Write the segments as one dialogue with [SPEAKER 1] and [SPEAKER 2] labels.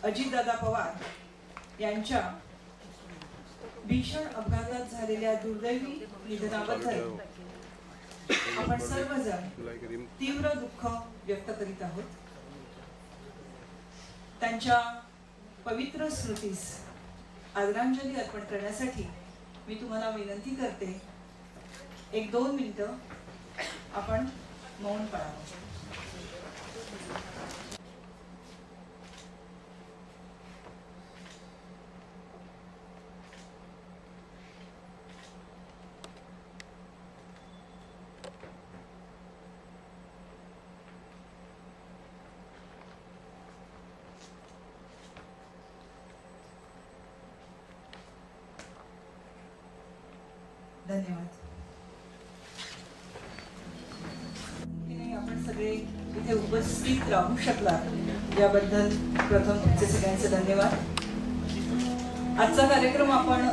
[SPEAKER 1] अजितदादा पवार यांच्या भीषण अपघातात झालेल्या दुर्दैवी निधनाबद्दल आपण सर्वजण तीव्र दुःख व्यक्त करीत आहोत. त्यांच्या पवित्र स्मृतीस आदरांजली अर्पण करण्यासाठी मी तुम्हाला विनंती करते, 1-2 मिनिटं आपण मौन पाळावं. धन्यवाद. आपण सगळे इथे उपस्थित राहू शकला याबद्दल प्रथम तुमचे सगळ्यांचे धन्यवाद. आजचा कार्यक्रम आपण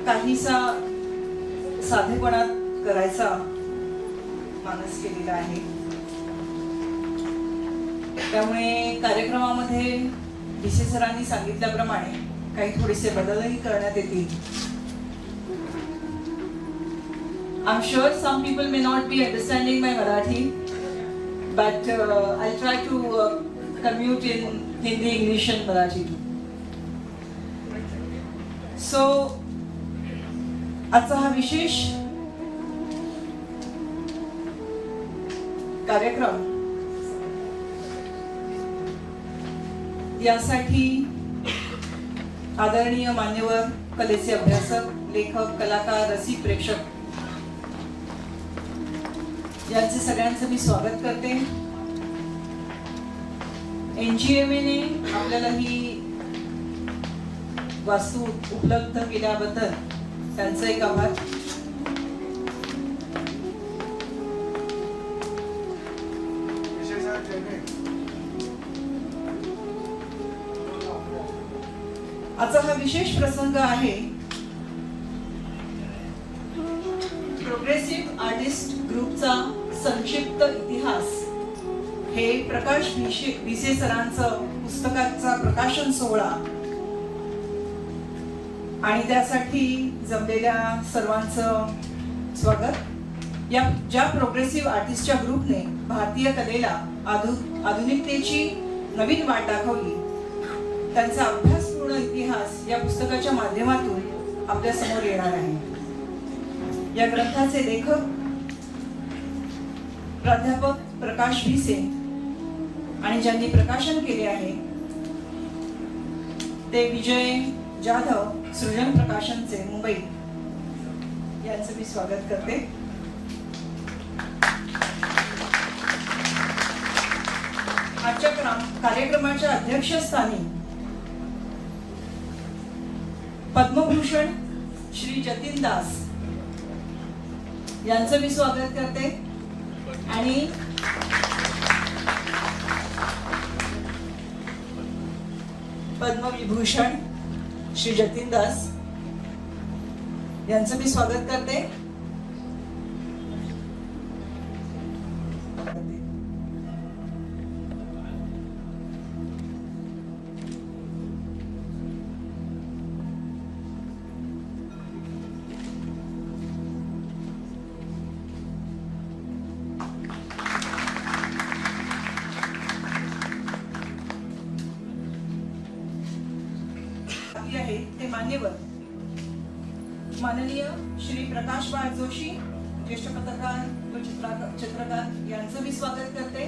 [SPEAKER 1] काहीसा साधेपणात करायचा मानस केलेला आहे. त्यामुळे कार्यक्रमामध्ये भिसे सरांनी सांगितल्याप्रमाणे काही थोडेसे बदलही करण्यात येतील. I'm sure some people may not be understanding my Marathi, but I'll try to commute in Hindi, English and Marathi too. So, आजचा हा विशेष कार्यक्रम यासाठी आदरणीय मान्यवर, कलेचे अभ्यासक, लेखक, कलाकार, रसिक, प्रेक्षक यांचे सगळ्यांचं मी स्वागत करते. NGMA ने आपल्याला ही वास्तू उपलब्ध केल्याबद्दल त्यांचा एक आभार. आजचा हा विशेष प्रसंग आहे प्रोग्रेसिव्ह आर्टिस्ट ग्रुपचा संक्षिप्त इतिहास. हे प्रकाश भिसे सरांचं पुस्तकाचा प्रकाशन सोहळा आणि त्यासाठी जमलेल्या सर्वांचं स्वागत. या ज्या प्रोग्रेसिव्ह आर्टिस्टच्या ग्रुपने भारतीय कलेला आधुनिकतेची नवीन वाट दाखवली, त्यांचा अभ्यासपूर्ण इतिहास या पुस्तकाच्या माध्यमातून आपल्या समोर येणार आहे. या ग्रंथाचे लेखक प्राध्यापक प्रकाश भिसे आणि ज्यांनी प्रकाशन केले आहे ते विजय जाधव, सृजन प्रकाशनचे, मुंबई, यांचं मी स्वागत करते. आजच्या कार्यक्रमाच्या अध्यक्षस्थानी पद्मभूषण श्री जतीन दास यांचं मी स्वागत करते आणि पद्मविभूषण श्री जतीन दास यांचं मी स्वागत करते. ते मान्यवर माननीय श्री प्रकाश बाळ जोशी, ज्येष्ठ पत्रकार व चित्रकार यांचं मी स्वागत करते.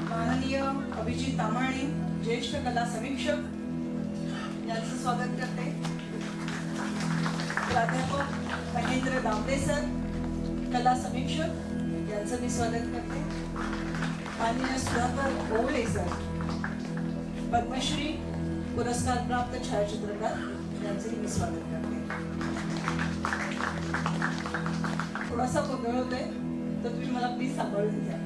[SPEAKER 1] माननीय अभिजित तामाणे, ज्येष्ठ कला समीक्षक, यांचं स्वागत करते. प्राध्यापक महेंद्र दामले सर, कला समीक्षक, यांचं मी स्वागत करते. माननीय सुधाकर ओवळे सर, पद्मश्री पुरस्कार प्राप्त छायाचित्रकार, यांचंही मी स्वागत करते. थोडासा गोंधळ होतोय तर तुम्ही मला प्लीज सांभाळून घ्या.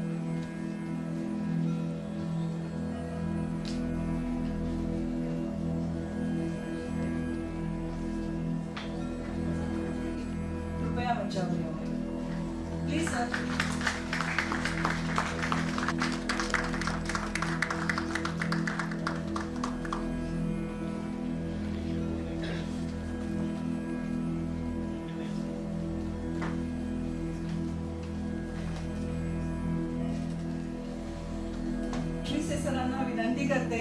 [SPEAKER 1] कृपया मंचावर यावं प्लीज सर. विनंती करते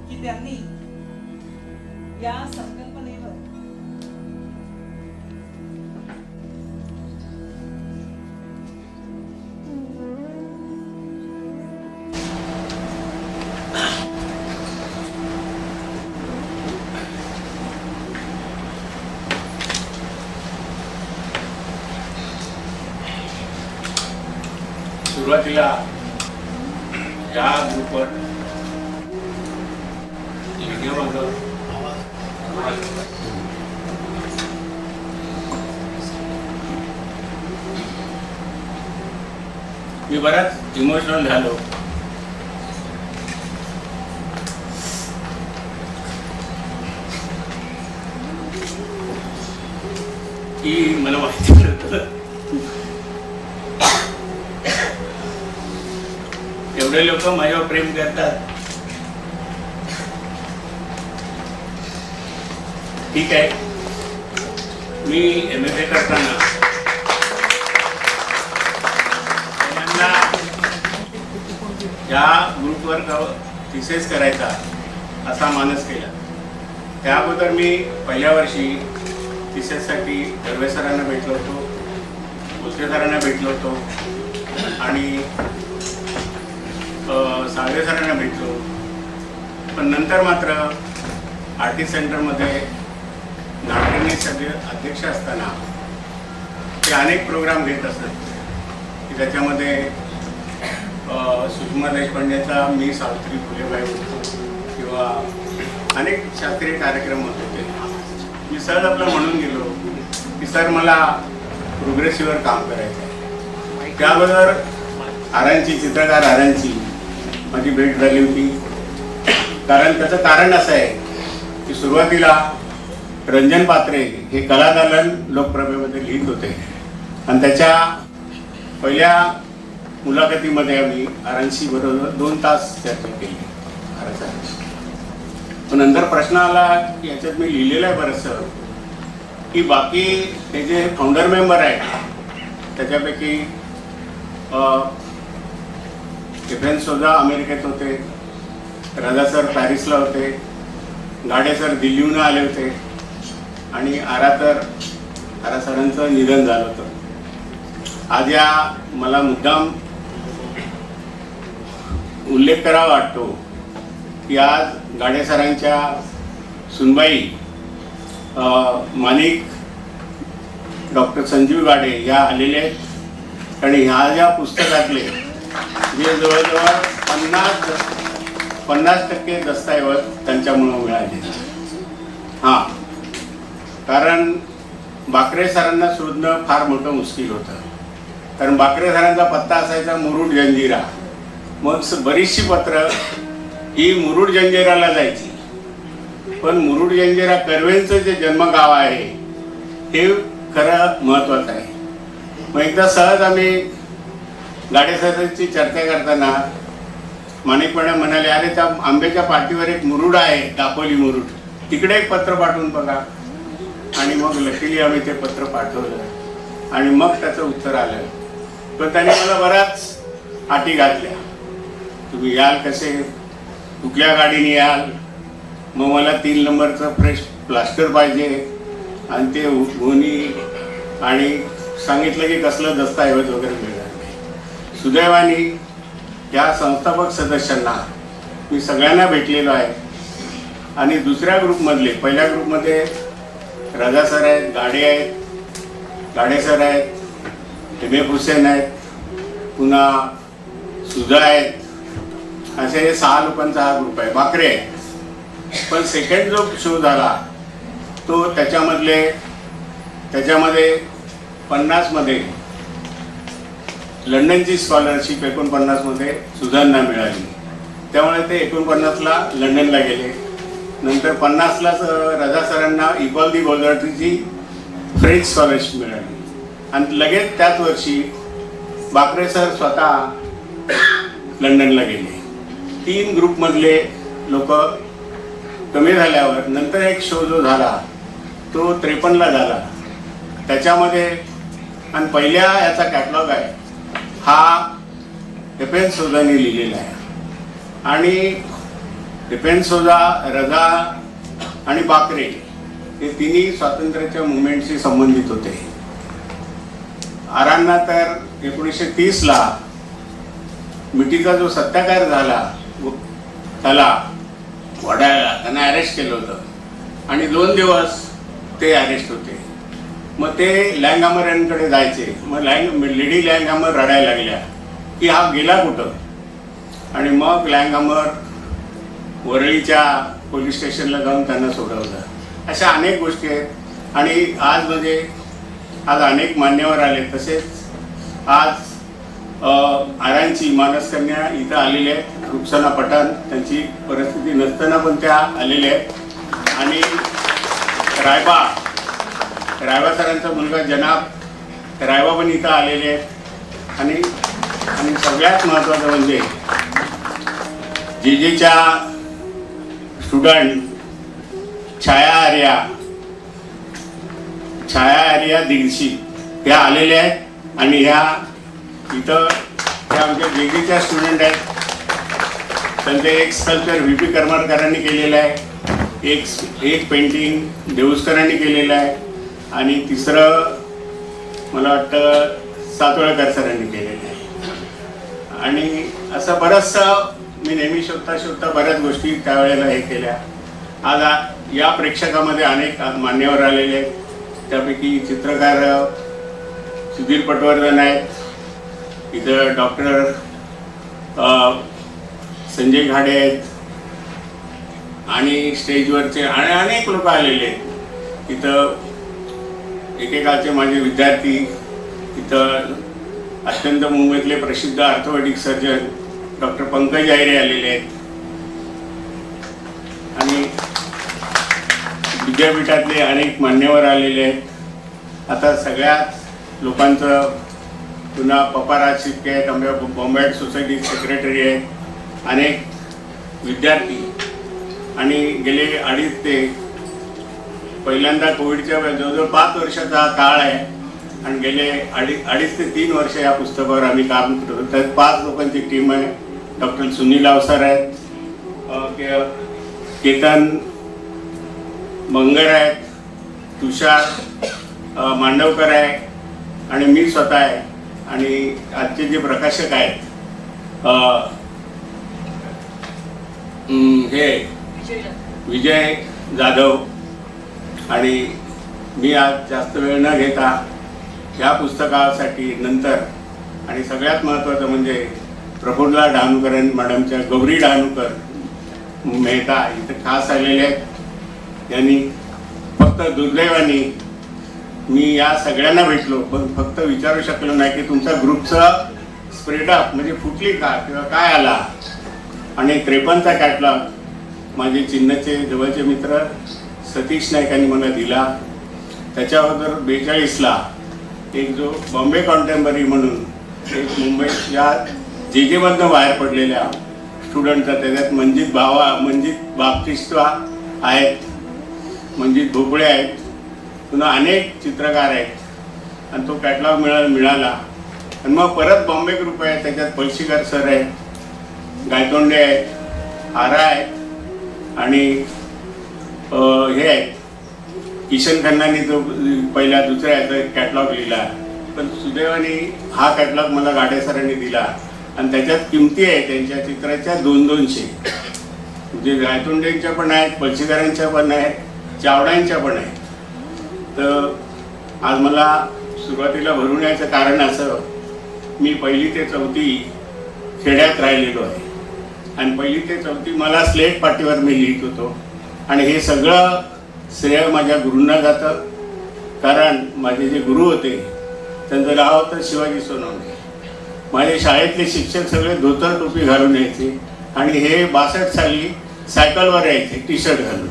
[SPEAKER 1] की त्यांनी या संकल्पनेवर
[SPEAKER 2] सुरुवातीला या ग्रुपवर मी बराच इमोशनल झालो. की मला माहिती नव्हतं एवढे लोक माझ्यावर प्रेम करतात. ठीक आहे, मी MFA करताना पहिल्यांदा या ग्रुपवर थिसिस करायचा असा मानस केला. त्या अगोदर मी पहिल्या वर्षी थिसिससाठी दर्वे सरांना भेटलो होतो, भोसले सरांना भेटलो होतो आणि सागरे सरांना भेटलो. पण नंतर मात्र आर्टिस्ट सेंटरमध्ये नाटकांनी सगळे अध्यक्ष असताना ते अनेक प्रोग्राम घेत असत की त्याच्यामध्ये सुषमा देशपांडेचा मी सावित्री फुलेबाई होतो किंवा अनेक शास्त्रीय कार्यक्रम होत होते. मी सहज आपलं म्हणून गेलो की सर मला प्रोग्रेसिव्हवर काम करायचं आहे. त्याबरोबर आरांची चित्रकार आरांची माझी भेट झाली होती. कारण त्याचं कारण असं आहे की सुरुवातीला रंजन पात्रे हे कलादालन लोकप्रभेमध्ये लिहित होते आणि त्याच्या पहिल्या मुलाखतीमध्ये आम्ही आरांशी बरोबर 2 तास चर्चा केली आरांशी. पण नंतर प्रश्न आला की याच्यात मी लिहिलेलं आहे बरंचसं की बाकी ते जे फाउंडर मेंबर आहेत त्याच्यापैकी एफएन सोजा अमेरिकेत होते, राजा सर पॅरिसला होते, गाडे सर दिल्लीहून आले होते आणि आरा सरांचं निधन झालं होतं. आज या मला मुद्दाम उल्लेख करावा वाटतो की आज गाडे सरांच्या सुनबाई माणिक डॉक्टर संजीव गाडे या आलेले आहेत आणि ह्या ज्या पुस्तकातले जे जवळजवळ 50% दस्तऐवज त्यांच्यामुळं मिळाले. हां, कारण बाकरे सरांना शोधणं फार मोठं मुश्किल होतं. कारण बाकरे सरांचा पत्ता असायचा मुरुड जंजिरा. मग बरीचशी पत्र ही मुरुड जंजिराला जायची. पण मुरुड जंजिरा कर्वेंचं जे जन्मगाव आहे हे खरं महत्त्वाचं आहे. मग एकदा सहज आम्ही गाडे सरांची चर्चा करताना माणिकपणे म्हणाले, अरे त्या आंब्याच्या पाठीवर एक मुरुड आहे, दापोली मुरुड, तिकडे एक पत्र पाठवून बघा. आणि मग लकीली आम्ही ते पत्र पाठवलं आणि मग त्याचं उत्तर आलं. पण त्याने मला बराच अटी घातल्या. तुम्ही याल कसे, कुठल्या गाडीने याल, मग मला 3 नंबरचं फ्रेश प्लास्टर पाहिजे आणि ते गोणी आणि सांगितलं की कसलं दस्तऐवज वगैरे मिळणार नाही. सुदैवाने या संस्थापक सदस्यांना मी सगळ्यांना भेटलेलो आहे. आणि दुसऱ्या ग्रुपमधले, पहिल्या ग्रुपमध्ये राजा सर आहेत, गाडे सर आहेत, MF हुसेन आहेत, पुन्हा सुधा आहेत, असे 6 लोकांचा हा ग्रुप आहे. बाकरे आहेत. पण सेकंड जो शो झाला तो त्याच्यामध्ये 50 मध्ये लंडनची स्कॉलरशिप 49 मध्ये सुधांना मिळाली. त्यामुळे ते 49ला लंडनला गेले. नंतर 50लाच राजा सरांना इक्वॉल दी बॉलरटीची फ्रेंच स्कॉलरशिप मिळाली आणि लगेच त्याच वर्षी बाकरे सर स्वतः लंडनला गेले. 3 ग्रुपमधले लोक कमी झाल्यावर नंतर एक शो जो झाला तो 53ला झाला. त्याच्यामध्ये आणि पहिल्या याचा कॅटलॉग आहे हा एफएन सोजांनी लिहिलेला आहे. आणि डिफेन्सोजा, रजा आणि बाकरे हे तिन्ही स्वातंत्र्याच्या मुवमेंटशी संबंधित होते. आरांना तर 1930ला मिठीचा जो सत्याग्रह झाला त्याला वडाळ्याला त्यांना अरेस्ट केलं होतं आणि 2 दिवस ते अरेस्ट होते. मग ते लँगहॅमर यांकडे जायचे. मग लेडी लँगहॅमर रडायला लागल्या की हा गेला कुठं. आणि मग लँगहॅमर वरळीच्या पोलीस स्टेशनला जाऊन त्यांना सोडवलं. अशा अनेक गोष्टी आहेत. आणि आज म्हणजे आज अनेक मान्यवर आले. तसेच आज आरांची मानसकन्या इथं आलेले आहेत. रुखसाना पठाण त्यांची परिस्थिती नसताना पण त्या आलेल्या आहेत. आणि रायबा सरांचा मुलगा जनाब रायबा पण इथं आलेले आहेत. आणि सगळ्यात महत्त्वाचं म्हणजे जेजेच्या स्टुडंट छाया आर्या दीडशी त्या आलेल्या आहेत. आणि ह्या इथं त्या आमच्या जेजेच्या स्टुडंट आहेत. त्यांचं एक स्कल्पचर व्ही.पी. करमरकरांनी केलेलं आहे. एक पेंटिंग देऊसकरांनी केलेलं आहे. आणि तिसरं मला वाटतं सातवळकर सरांनी केलेलं आहे. आणि असं बरंचसं मी नेहमी शोधता बऱ्याच गोष्टी त्यावेळेला हे केल्या. आज या प्रेक्षकामध्ये अनेक मान्यवर आलेले आहेत. त्यापैकी चित्रकार सुधीर पटवर्धन आहेत. इथं डॉक्टर संजय घाडे आहेत. आणि स्टेजवरचे आणि अनेक लोक आलेले आहेत. इथं एकेकाळचे माझे विद्यार्थी, इथं अत्यंत मुंबईतले प्रसिद्ध orthopaedic surgeon doctor Pankaj Ayre आलेले आहेत. आणि विद्यापीठातले अनेक मान्यवर आलेले आहेत. आता सगळ्याच लोकांचं पुन्हा पप्पाराज शिर्के आहेत, आमच्या बॉम्बे सोसायटी सेक्रेटरी आहेत, अनेक विद्यार्थी. आणि गेले 2.5 ते पहिल्यांदा कोविडच्या जवळजवळ 5 वर्षाचा काळ आहे. आणि गेले 2.5 ते 3 वर्ष या पुस्तकावर आम्ही काम करतो. त्यात 5 लोकांची टीम आहे. डॉक्टर सुनील अवसर आहेत, केतन मंगर आहेत, तुषार मांडवकर आहे आणि मी स्वतः आहे. आणि आजचे जे प्रकाशक आहेत हे विजय जाधव. आणि मी आज जास्त वेळ न घेता या पुस्तकासाठी नंतर आणि सगळ्यात महत्त्वाचं म्हणजे प्रफुल्ला डहाणूकर मॅडमच्या गौरी डहाणूकर मेहता इथं खास आलेले आहेत. यांनी फक्त दुर्दैवाने मी या सगळ्यांना भेटलो पण फक्त विचारू शकलो नाही की तुमचा ग्रुपचं स्प्रेडअप म्हणजे फुटली का किंवा काय आला. आणि 53चा कॅटलॉग माझे चिन्हचे जवळचे मित्र सतीश नाईक यांनी मला दिला. त्याच्याबरोबर 42ला एक जो बॉम्बे कॉन्टेम्पररी म्हणून एक मुंबईच्या जेजेमधनं बाहेर पडलेल्या स्टुडंटचा, त्याच्यात मंजित बाप्टिस्टा आहेत, मंजित भोपळे आहेत, पुन्हा अनेक चित्रकार आहेत. आणि तो कॅटलॉग मिळाला. आणि मग परत बॉम्बे ग्रुप आहे, त्याच्यात पळशीकर सर आहेत, गायतोंडे आहेत, आरा आहेत आणि हे आहेत किशन खन्नानी जो पहिल्या दुसऱ्या याचा कॅटलॉग लिहिला. पण सुदैवाने हा कॅटलॉग मला गाडे सरांनी दिला. आणि त्याच्यात किमती आहे त्यांच्या चित्राच्या 200-200 म्हणजे गायतोंडेंच्या पण आहेत, पळशीकरांच्या पण आहेत, चावड्यांच्या पण आहेत. तर आज मला सुरुवातीला भरून यायचं कारण असं, मी 1ली ते 4थी खेड्यात राहिलेलो आहे. आणि 1ली ते 4थी मला स्लेट पाटीवर मी लिहित होतो. आणि हे सगळं श्रेय माझ्या गुरूंना जातं. कारण माझे जे गुरु होते त्यांचं नाव होतं शिवाजी सोनवणे. माझे शाळेतले शिक्षक सगळे धोतर टोपी घालून यायचे आणि हे 62 साली सायकलवर यायचे टी शर्ट घालून.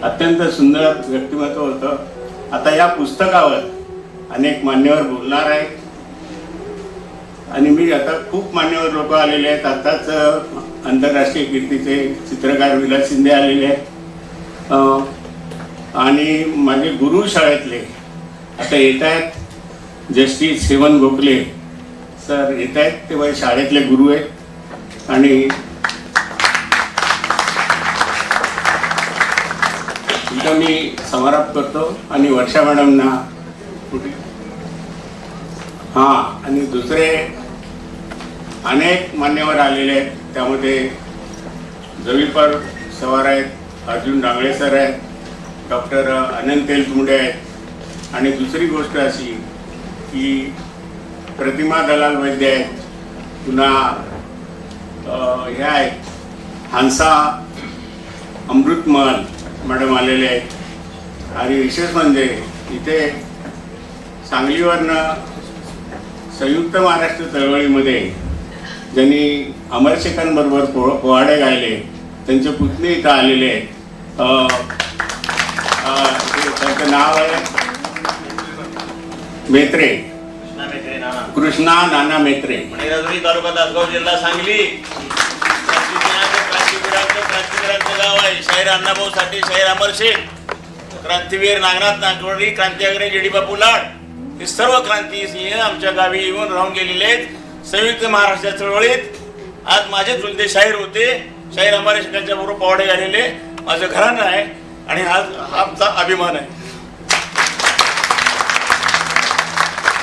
[SPEAKER 2] अत्यंत सुंदर व्यक्तिमत्व होतं. आता या पुस्तकावर अनेक मान्यवर बोलणार आहेत. आणि मी आता खूप मान्यवर लोक आलेले आहेत. आताच आंतरराष्ट्रीय कीर्तीचे चित्रकार विलास शिंदे आलेले आहेत. आणि माझे गुरु शाळेतले आता येत आहेत. जस्टिस हेमंत गोखले सर येत आहेत, ते माझे शाळेतले गुरु आहेत. आणि इथं मी समारोप करतो आणि वर्षा मॅडमना हां आणि दुसरे अनेक मान्यवर आलेले आहेत. त्यामध्ये जवीपर सवार आहेत, अर्जुन डांगळे सर आहेत, डॉक्टर अनंत तेलतुंबडे आहेत आणि दुसरी गोष्ट अशी की प्रतिमा दलाल वैद्य आहेत, पुन्हा हे आहेत हंसा अमृतमल मॅडम आलेले आहेत आणि विशेष म्हणजे इथे सांगलीवरनं संयुक्त महाराष्ट्र चळवळीमध्ये ज्यांनी अमरशेखांबरोबर पोवाडे गायले त्यांचे पुतणे इथं आलेले आहेत. त्यांचं नाव आहे मेत्रे, कृष्णा नाना मेत्रे.
[SPEAKER 3] तालुका तासगाव जिल्हा सांगली. क्रांतिवीरांचं गाव आहे. शाहीर अण्णाभाऊ साठे, शाहीर अमरशेख, क्रांतीवीर नागनाथ नागवडी, क्रांतिअग्रणी जी डी बापू लाड, हे सर्व क्रांती सिंह आमच्या गावी येऊन राहून गेलेले आहेत. संयुक्त महाराष्ट्र चळवळीत आज माझे चुलते शाहीर होते. शाहीर अमरशेखांच्या बरोबर पोवाडे घालेले माझं घराणं आहे आणि आज आमचा अभिमान आहे.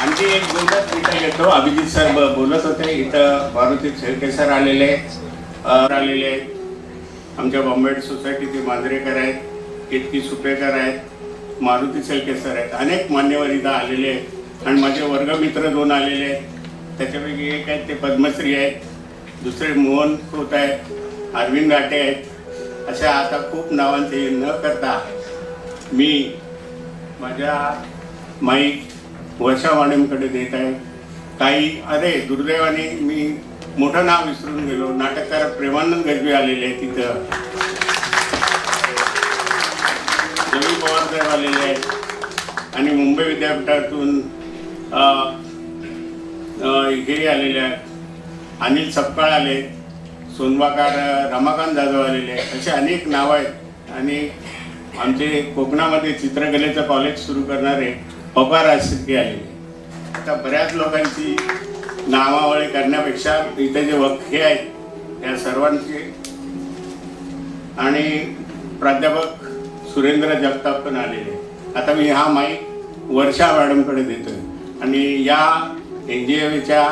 [SPEAKER 2] आणखी एक गोष्ट इथं येतो. अभिजित सर बोलत होते. इथं मारुती शेळके सर आलेले आहेत. आमच्या बॉम्बे सोसायटीचे मांजरेकर आहेत, केतकी सुपेकर आहेत, मारुती शेळके सर आहेत. अनेक मान्यवर इथं आलेले आहेत आणि माझे वर्गमित्र 2 आलेले आहेत. त्याच्यापैकी एक आहेत ते पद्मश्री आहेत, दुसरे मोहन खोत आहेत, अरविंद घाटे आहेत. अशा आता खूप नावांचे न करता मी माझ्या माईक वर्षा मॅडमकडे देत आहे. काही दुर्दैवाने मी मोठं नाव विसरून गेलो. नाटककार प्रेमानंद गजबी आलेले आहेत तिथं, रवी पवार साहेब आलेले आहेत आणि मुंबई विद्यापीठातून हे आलेले आहेत, अनिल सपकाळ आले, सोनवाकार रमाकांत जाधव आलेले आहेत. असे अनेक नावं आहेत. आणि आमचे कोकणामध्ये चित्रकलेचं कॉलेज सुरू करणारे पवार आशिर्के आलेले. आता बऱ्याच लोकांची नावावळी करण्यापेक्षा इथे जे वक्ते आहेत त्या सर्वांचे आणि प्राध्यापक सुरेंद्र जगताप पण आलेले. आता मी हा माईक वर्षा मॅडमकडे देतोय आणि या NGOच्या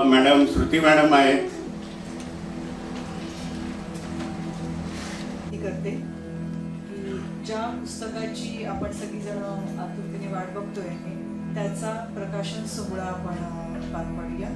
[SPEAKER 2] मॅडम श्रुती मॅडम आहेत.
[SPEAKER 1] करते की ज्या पुस्तकाची आपण सगळीजण आतुरतेने वाट बघतोय त्याचा प्रकाशन सोहळा आपण पार पाडूया.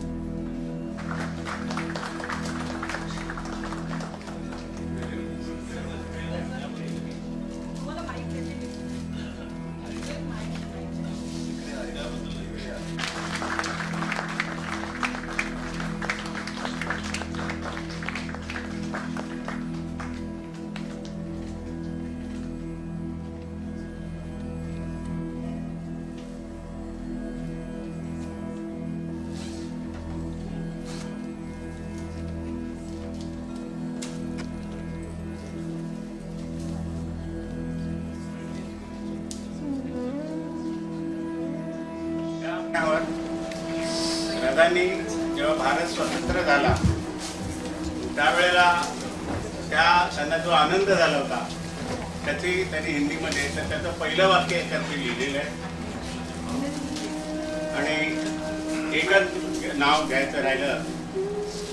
[SPEAKER 2] दादांनी जेव्हा भारत स्वतंत्र झाला त्यावेळेला त्या त्यांना जो आनंद झाला होता त्याची त्यांनी हिंदीमध्ये तर त्याचं पहिलं वाक्य याच्यावरती लिहिलेलं आहे. आणि एकच नाव घ्यायचं राहिलं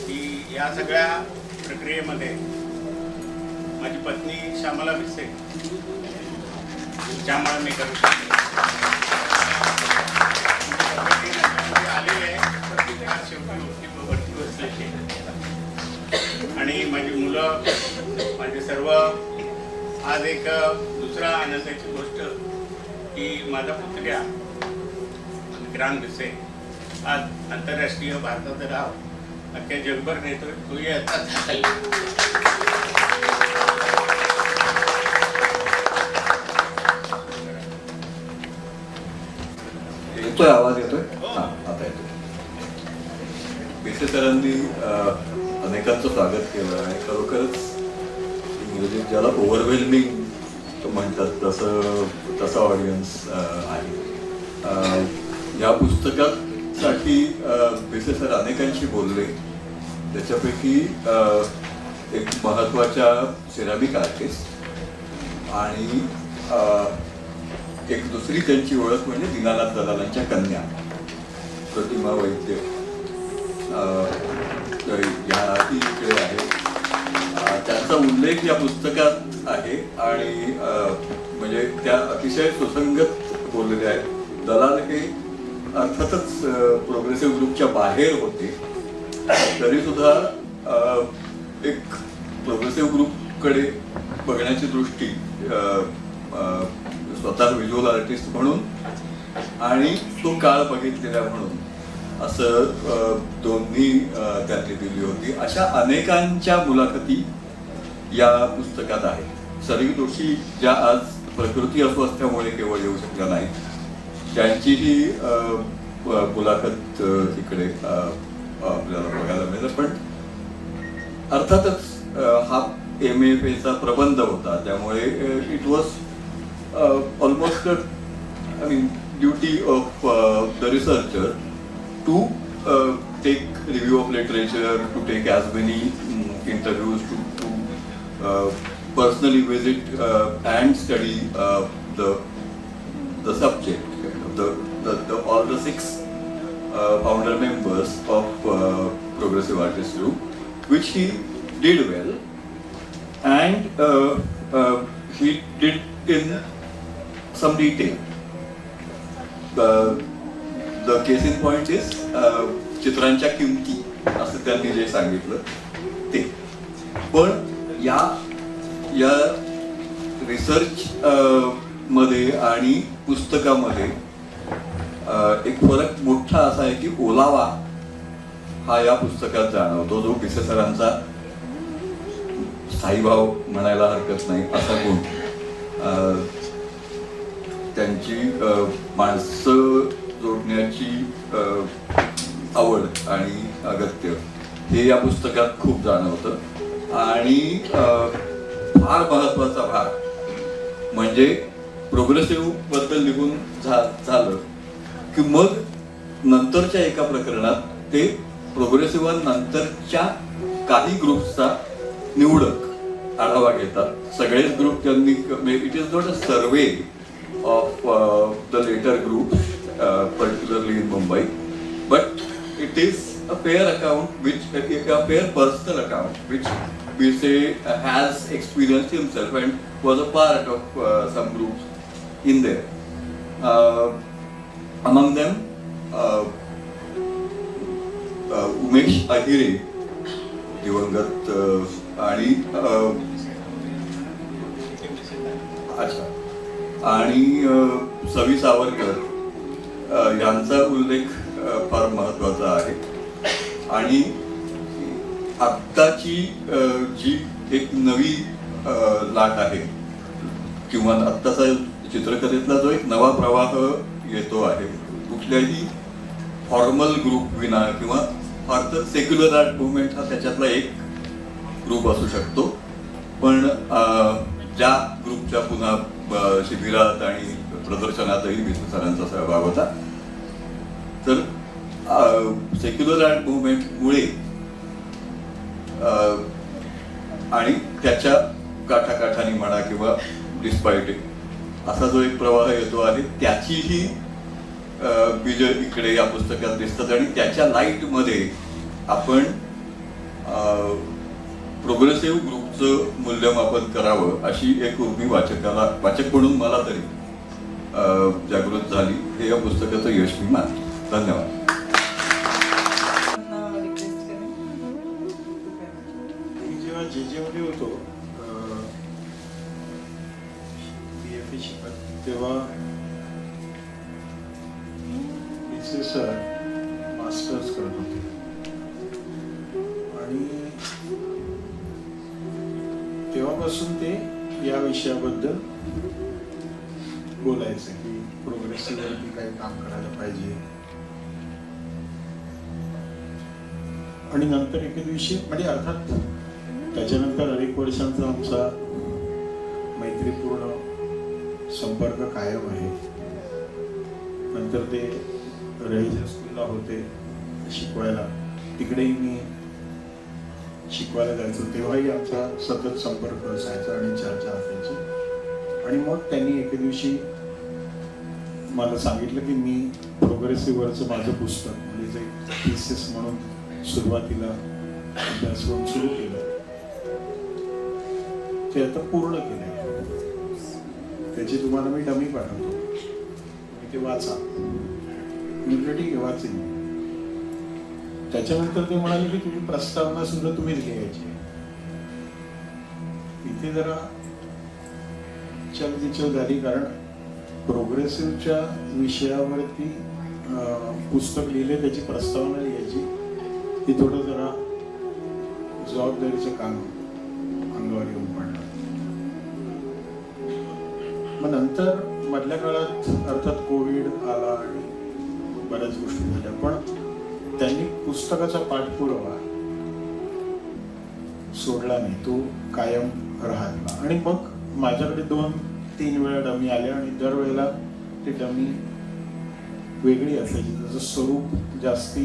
[SPEAKER 2] की या सगळ्या प्रक्रियेमध्ये माझी पत्नी श्यामला भिसे, त्यामुळे मी करू शकतो आणि माझी मुलं, माझे सर्व. आज एक दुसरा आनंदाची गोष्ट की माझा पुतण्या विक्रांत भिसे आज आंतरराष्ट्रीय भारताचं नाव अख्ख्या जगभर नेतोय. तोही आता
[SPEAKER 4] येतोय, आवाज येतोय? हा, आता येतोय. भिसे सरांनी अनेकांचं स्वागत केलं आणि खरोखरच इंग्रजीत ज्याला ओव्हरवेल्मिंग तो म्हणतात तसा ऑडियन्स आहे. या पुस्तकासाठी भिसे सर अनेकांशी बोलले. त्याच्यापैकी एक महत्त्वाच्या सिरामिक आर्टिस्ट आणि एक दुसरी त्यांची ओळख म्हणजे दीनानाथ दलालांच्या कन्या प्रतिमा वैद्य, तर ह्याही इकडे आहे. त्यांचा उल्लेख या पुस्तकात आहे आणि म्हणजे त्या अतिशय सुसंगत बोललेल्या आहेत. दलाल हे अर्थातच प्रोग्रेसिव्ह ग्रुपच्या बाहेर होते, तरी सुद्धा एक प्रोग्रेसिव्ह ग्रुपकडे बघण्याची दृष्टी स्वतः व्हिज्युअल आर्टिस्ट म्हणून आणि तो काळ बघितलेला म्हणून असं दोन्ही त्यांनी दिली होती. अशा अनेकांच्या मुलाखती या पुस्तकात आहेत. सरी जोशी ज्या आज प्रकृती अस्वास्थ्यामुळे केवळ येऊ शकल्या नाहीत, त्यांचीही मुलाखत इकडे आपल्याला बघायला मिळेल. पण अर्थातच हा MFAचा प्रबंध होता, त्यामुळे it was almost I mean duty of the researcher to take review of literature, to take as many interviews, to personally visit and study the subject, all the 6 founder members of Progressive Artists Group, which he did well, and he did in some detail. The case in point is चित्रांच्या किमती असं त्यांनी जे सांगितलं ते. पण या research मध्ये आणि पुस्तकामध्ये एक फरक मोठा असा आहे की ओलावा हा या पुस्तकात जाणवतो, जो पिसे सरांचा स्थायीभाव म्हणायला हरकत नाही असा गुण. त्यांची माणसं जोडण्याची आवड आणि अगत्य हे या पुस्तकात खूप जाणवतं. आणि फार महत्वाचा भाग म्हणजे प्रोग्रेसिव्ह बद्दल निघून झालं की मग नंतरच्या एका प्रकरणात ते प्रोग्रेसिव्ह नंतरच्या काही ग्रुप्सचा निवडक आढावा घेतात. सगळेच ग्रुप त्यांनी, it is not a survey of the latter group particularly in Mumbai, but it is a fair account, which a fair personal account, which we say has experienced himself and was a part of some groups in there. Among them, Umesh Ahire, दिवंगत, आणि अच्छा, आणि सवी सावरकर यांचा उल्लेख फार महत्वाचा आहे. आणि आत्ताची जी एक नवी लाट आहे किंवा आत्ताचा चित्रकलेतला जो एक नवा प्रवाह येतो आहे, कुठल्याही फॉर्मल ग्रुप विना किंवा फार तर सेक्युलर आर्ट मुवमेंट हा त्याच्यातला एक ग्रुप असू शकतो, पण ज्या ग्रुपच्या पुन्हा शिबिरात आणि प्रदर्शनातही विष्णू सरांचा सहभाग होता, तर सेक्युलर आर्ट मुवमेंटमुळे आणि त्याच्या काठाकाठाने म्हणा किंवा डिस्पाइट असा जो एक प्रवाह येतो आहे, त्याचीही बीज इकडे या पुस्तकात दिसतात. आणि त्याच्या लाईटमध्ये आपण प्रोग्रेसिव्ह ग्रुपचं मूल्यमापन करावं अशी एक उर्मी वाचक म्हणून मला तरी जागृत झाली. हे या पुस्तकाचं यश मी मानतो. धन्यवाद.
[SPEAKER 5] जेव्हा JJ मध्ये होतो BFA शिकत, तेव्हा पिसे सर मास्टर्स करत होते आणि तेव्हापासून ते या विषयाबद्दल बोलायचं की प्रोग्रेसिव्हवरती काही काम करायला पाहिजे. आणि नंतर एके दिवशी म्हणजे अर्थात त्याच्यानंतर अनेक वर्षांचा आमचा मैत्रीपूर्ण संपर्क कायम आहे. नंतर ते रईज स्कूलला होते शिकवायला, तिकडेही मी शिकवायला जायचो, तेव्हाही आमचा सतत संपर्क असायचा आणि चर्चा असायची. आणि मग त्यांनी एके दिवशी मला सांगितलं की मी प्रोग्रेसिव्हवरचं माझं पुस्तक म्हणजे जे थिसिस म्हणून सुरुवातीला अभ्यासक्रम सुरू केलं ते आता पूर्ण केलंय. त्याची तुम्हाला मी डमी पाठवतो, तुम्ही ते वाचा. मी ठीक आहे वाचेन. त्याच्यानंतर ते म्हणाले की तुम्ही प्रस्तावना सुद्धा तुम्हीच लिहायची. इथे जरा चलबिचल झाली, कारण प्रोग्रेसिव्हच्या विषयावरती पुस्तक लिहिले, त्याची प्रस्तावना लिहायची, ती थोडं जरा जबाबदारीचं काम अंगावर येऊन पडलं. मग नंतर मधल्या काळात अर्थात कोविड आला आणि बऱ्याच गोष्टी झाल्या, पण त्यांनी पुस्तकाचा पाठपुरावा सोडला नाही, तो कायम राहिला. आणि मग माझ्याकडे 2-3 वेळा डमी आल्या आणि दरवेळेला ती डमी वेगळी असायची. त्याचं स्वरूप जास्ती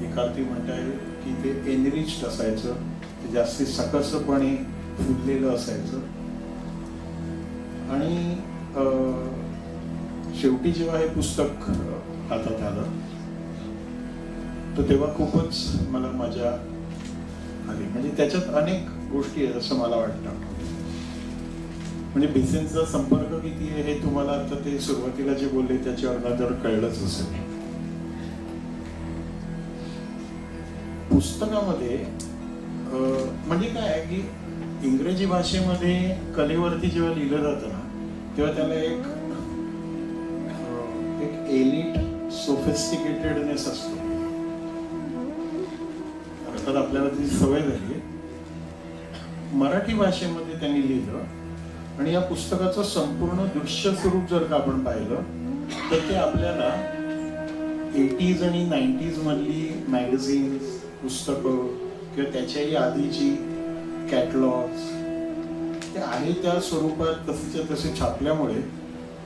[SPEAKER 5] एकार्थी म्हणता येईल की ते एनरिच्ड असायचं, ते जास्ती सकसपणे फुललेलं असायचं. आणि शेवटी जेव्हा हे पुस्तक हातात आलं तर तेव्हा खूपच मला मजा आली. म्हणजे त्याच्यात अनेक गोष्टी आहेत असं मला वाटतं. म्हणजे भिसेंचा संपर्क किती आहे हे तुम्हाला आता ते सुरुवातीला जे बोलले त्याच्यावर तर कळलंच असेल. पुस्तकामध्ये म्हणजे काय आहे की इंग्रजी भाषेमध्ये कलेवरती जेव्हा लिहिलं जातं ना तेव्हा त्याला एक एलिट सोफिस्टिकेटेडनेस असतो. अर्थात आपल्याला ती सवय झाली. मराठी भाषेमध्ये त्यांनी लिहिलं आणि या पुस्तकाचं संपूर्ण दृश्य स्वरूप जर का आपण पाहिलं तर ते आपल्याला 80s आणि 90s मधली मॅगझिन्स, पुस्तकं किंवा त्याच्याही आधीची कॅटलॉग्स ते आहे त्या स्वरूपात तसेच्या तसे छापल्यामुळे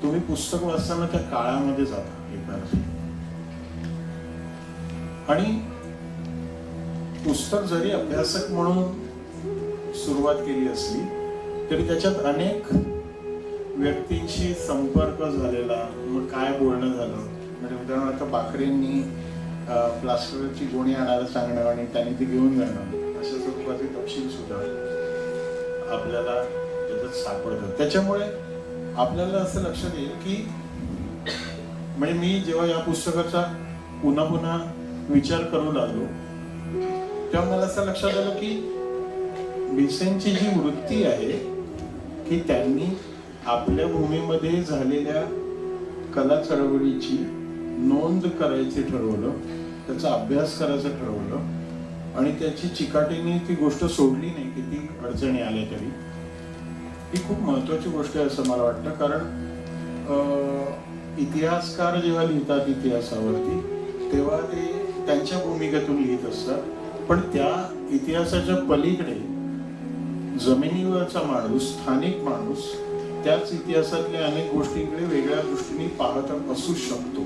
[SPEAKER 5] तुम्ही पुस्तक वाचताना त्या काळामध्ये जाता एका अर्थी. आणि पुस्तक जरी अभ्यासक म्हणून सुरुवात केली असली तरी त्याच्यात अनेक व्यक्तींशी संपर्क झालेला, मग काय बोलणं झालं. म्हणजे उदाहरणार्थ बाकरेंनी प्लास्टरची गोणी आणायला सांगणं आणि त्यांनी ती घेऊन जाणं, अशा स्वरूपाचे तपशील सुद्धा आपल्याला त्याच्यात सापडतात. त्याच्यामुळे आपल्याला असं लक्षात येईल की म्हणजे मी जेव्हा या पुस्तकाचा पुन्हा पुन्हा विचार करू लागलो तेव्हा मला असं लक्षात आलं की भिसेंची जी वृत्ती आहे की त्यांनी आपल्या भूमीमध्ये झालेल्या कला चळवळीची नोंद करायची ठरवलं, त्याचा अभ्यास करायचं ठरवलं आणि त्याची चिकाटीने ती गोष्ट सोडली नाही किती अडचणी आल्या तरी. ही खूप महत्वाची गोष्ट आहे असं मला वाटतं. कारण इतिहासकार जेव्हा लिहितात इतिहासावरती तेव्हा ते त्यांच्या भूमिकेतून लिहित असतात, पण त्या इतिहासाच्या पलीकडे जमिनीवरचा माणूस, स्थानिक माणूस त्याच इतिहासातल्या अनेक गोष्टींकडे वेगळ्या दृष्टीने पाहत असू शकतो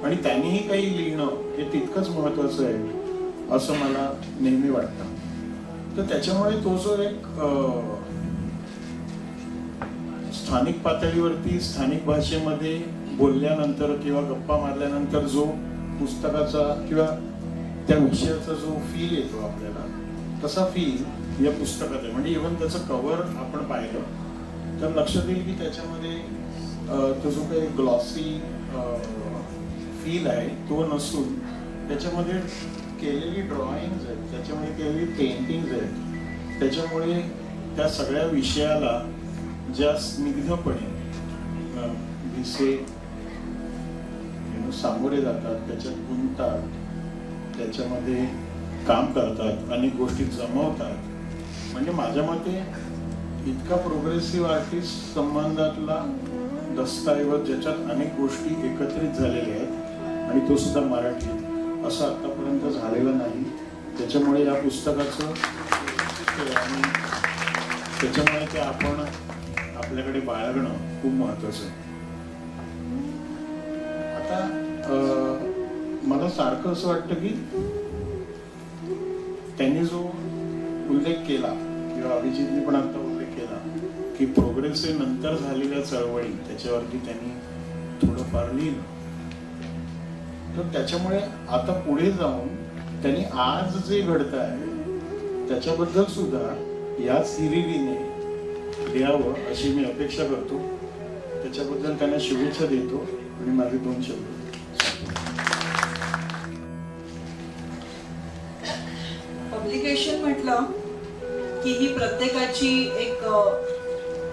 [SPEAKER 5] आणि त्यांनीही काही लिहिणं हे तितकंच महत्वाचं आहे असं मला नेहमी वाटतं. तर त्याच्यामुळे तो जो एक स्थानिक पातळीवरती स्थानिक भाषेमध्ये बोलल्यानंतर किंवा गप्पा मारल्यानंतर जो पुस्तकाचा किंवा त्या विषयाचा जो फील येतो आपल्याला, तसा फील या पुस्तकात आहे. म्हणजे इव्हन त्याचं कव्हर आपण पाहिलं तर लक्षात येईल की त्याच्यामध्ये तो जो काही ग्लॉसी फील आहे तो नसून त्याच्यामध्ये केलेली ड्रॉइंग्स आहेत, त्याच्यामध्ये केलेली पेंटिंग्स आहेत. त्याच्यामुळे त्या सगळ्या विषयाला ज्या स्निग्धपणे भिसे सामोरे जातात, त्याच्यात गुंततात, त्याच्यामध्ये काम करतात, अनेक गोष्टी जमवतात. म्हणजे माझ्या मते इतका प्रोग्रेसिव्ह आर्टिस्ट संबंधातला दस्तऐवज ज्याच्यात अनेक गोष्टी एकत्रित झालेल्या आहेत आणि तो सुद्धा मराठीत असं आतापर्यंत झालेलं नाही. त्याच्यामुळे या पुस्तकाचं आणि त्याच्यामुळे ते आपण आपल्याकडे बाळगणं खूप महत्वाचं आहे. आता मला सारखं असं वाटतं की त्यांनी जो उल्लेख केला किंवा अभिजितने पण आता उल्लेख केला की प्रोग्रेसिव्ह नंतर झालेल्या चळवळी त्याच्यावरती त्यांनी थोडंफार लिहिलं. तर त्याच्यामुळे आता पुढे जाऊन त्यांनी आज जे घडत आहे त्याच्याबद्दल सुद्धा याच हिरिरीने लिहावं अशी मी अपेक्षा करतो. त्याच्याबद्दल त्यांना शुभेच्छा देतो आणि माझे 2 शब्द.
[SPEAKER 1] पब्लिकेशन म्हटलं की ही प्रत्येकाची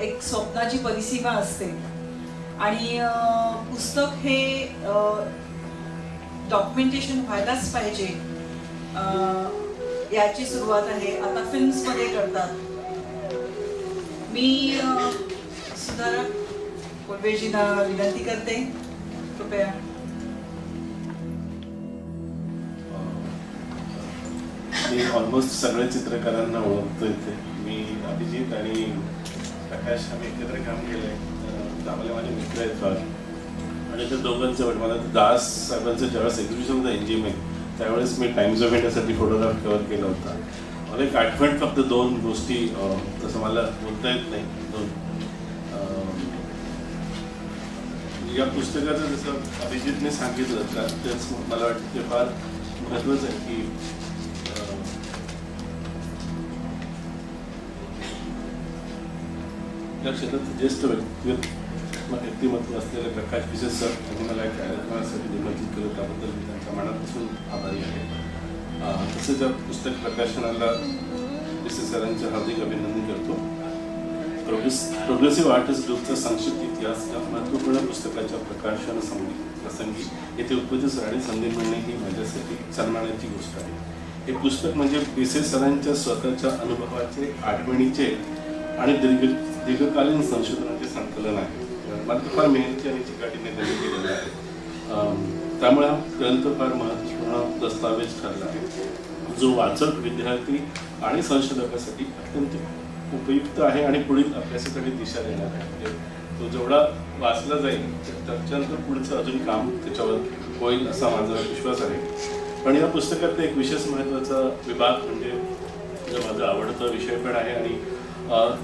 [SPEAKER 1] एक स्वप्नाची परिसीमा असते आणि पुस्तक हे डॉक्युमेंटेशन व्हायलाच पाहिजे याची सुरुवात आहे. आता फिल्म्स मध्ये करतात. मी सुधारक कोलवेजींना विनंती करते कृपया.
[SPEAKER 6] मी ऑलमोस्ट सगळ्या चित्रकारांना ओळखतो इथे. मी अभिजित आणि प्रकाश आम्ही एकत्र काम केलंय. आम्हाला माझे मित्र आहेत फार आणि ते दोघांचं पण मला दास साहेबांचं ज्यावेळेस एक्झिबिशन होतं NGM त्यावेळेस मी टाइम्स ऑफ इंडियासाठी फोटोग्राफ कव्हर केला होता. मला एक आठवण फक्त 2 गोष्टी तसं मला बोलता येत नाही. 2 या पुस्तकाचं जसं अभिजितने सांगितलं का तेच मला वाटतं ते फार महत्त्वाचं आहे की या क्षेत्रात ज्येष्ठ व्यक्तिमत्व असलेले प्रकाश विशेष सर यांनी मला एक कार्यक्रमासाठी निमंत्रित केलं. त्याबद्दल मी त्यांच्या मनापासून आभारी आहे. तसेच या पुस्तक प्रकाशनाला विशेष सरांचे हार्दिक अभिनंदन करतो. प्रोग्रेसिव्ह आर्टिस्ट ग्रुपचा संक्षिप्त इतिहास या महत्त्वपूर्ण पुस्तकाच्या प्रकाशन प्रसंगी येथे उपस्थित सरांनी संधी मिळणे ही माझ्यासाठी सन्मानाची गोष्ट आहे. हे पुस्तक म्हणजे विशेष सरांच्या स्वतःच्या अनुभवाचे, आठवणीचे आणि दीर्घकालीन संशोधनाचे संकलन आहे. मात्र फार मेहनती आणि चिकाटीने त्यांनी केलेलं आहे. त्यामुळे हा ग्रंथ फार महत्त्वपूर्ण दस्तावेज ठरला आहे जो वाचक, विद्यार्थी आणि संशोधकासाठी अत्यंत उपयुक्त आहे आणि पुढील अभ्यासासाठी दिशा देणार आहे. म्हणजे तो जेवढा वाचला जाईल त्याच्यानंतर पुढचं अजून काम त्याच्यावर होईल असा माझा विश्वास आहे. पण या पुस्तकातला एक विशेष महत्त्वाचा विभाग म्हणजे जो माझा आवडता विषय पण आहे आणि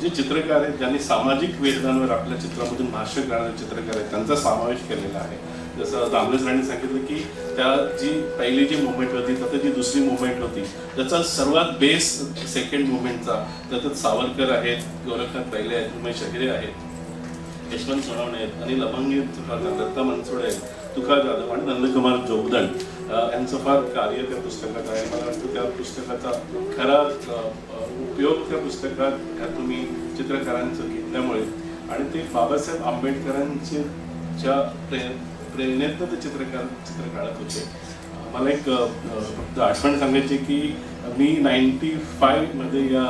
[SPEAKER 6] जे चित्रकार आहेत ज्यांनी सामाजिक वेदनांवर आपल्या चित्रामधून भाष्य करणारे चित्रकार आहेत त्यांचा समावेश केलेला आहे. जसं दामले सरांनी सांगितलं की त्या जी पहिली जी मुवमेंट होती त्यात जी दुसरी मुवमेंट होती त्याचा सर्वात बेस सेकंड मुवमेंटचा त्याच्यात सावरकर आहेत, गोरखनाथ पहिले आहेत, उमेश अहिरे आहेत, यशवंत सोनवणे आहेत, अनिल अभंगी, दत्ता मनसोडे आहेत, तुका जाधव आणि नंदकुमार जोगदंड यांचं फार कार्य त्या पुस्तकात आहे. मला वाटतं त्या पुस्तकाचा खरा उपयोग त्या पुस्तकात ह्या तुम्ही चित्रकारांचं घेतल्यामुळे आणि ते बाबासाहेब आंबेडकरांचे ज्या प्रेरणेतनं ते चित्र काढत होते. मला एक फक्त आठवण सांगायची की मी 95 मध्ये या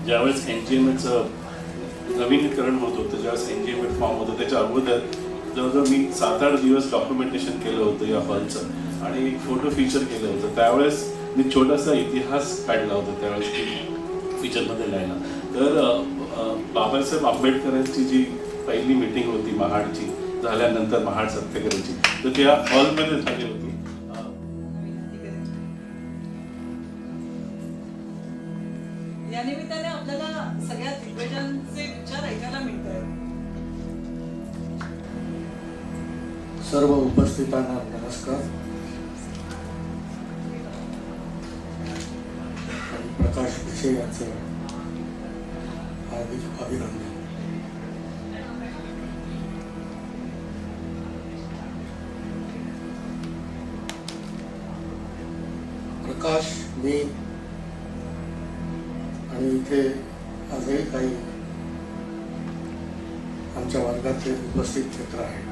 [SPEAKER 6] ज्यावेळेस NGMचं नवीनीकरण होत होतं, ज्यावेळेस NGM फॉर्म होतं त्याच्या अगोदर जवळजवळ मी 7-8 दिवस डॉक्युमेंटेशन केलं होतं या हॉलचं आणि एक फोटो फीचर केलं होतं. त्यावेळेस मी छोटासा इतिहास काढला होता त्यावेळेस फीचरमध्ये लिहायला. तर बाबासाहेब आंबेडकरांची जी पहिली मीटिंग होती महाडची झाल्यानंतर महाड सत्याग्रहाची तर त्या हॉलमध्ये झाली होती.
[SPEAKER 1] या निमित्ताने आपल्याला सगळ्या दिग्गजांचे विचार ऐकायला मिळत आहेत.
[SPEAKER 7] सर्व उपस्थितांना नमस्कार. प्रकाश भिसे यांचं हार्दिक अभिनंदन. प्रकाश, मी आणि इथे आजही काही आमच्या वर्गातले उपस्थित मित्र आहेत.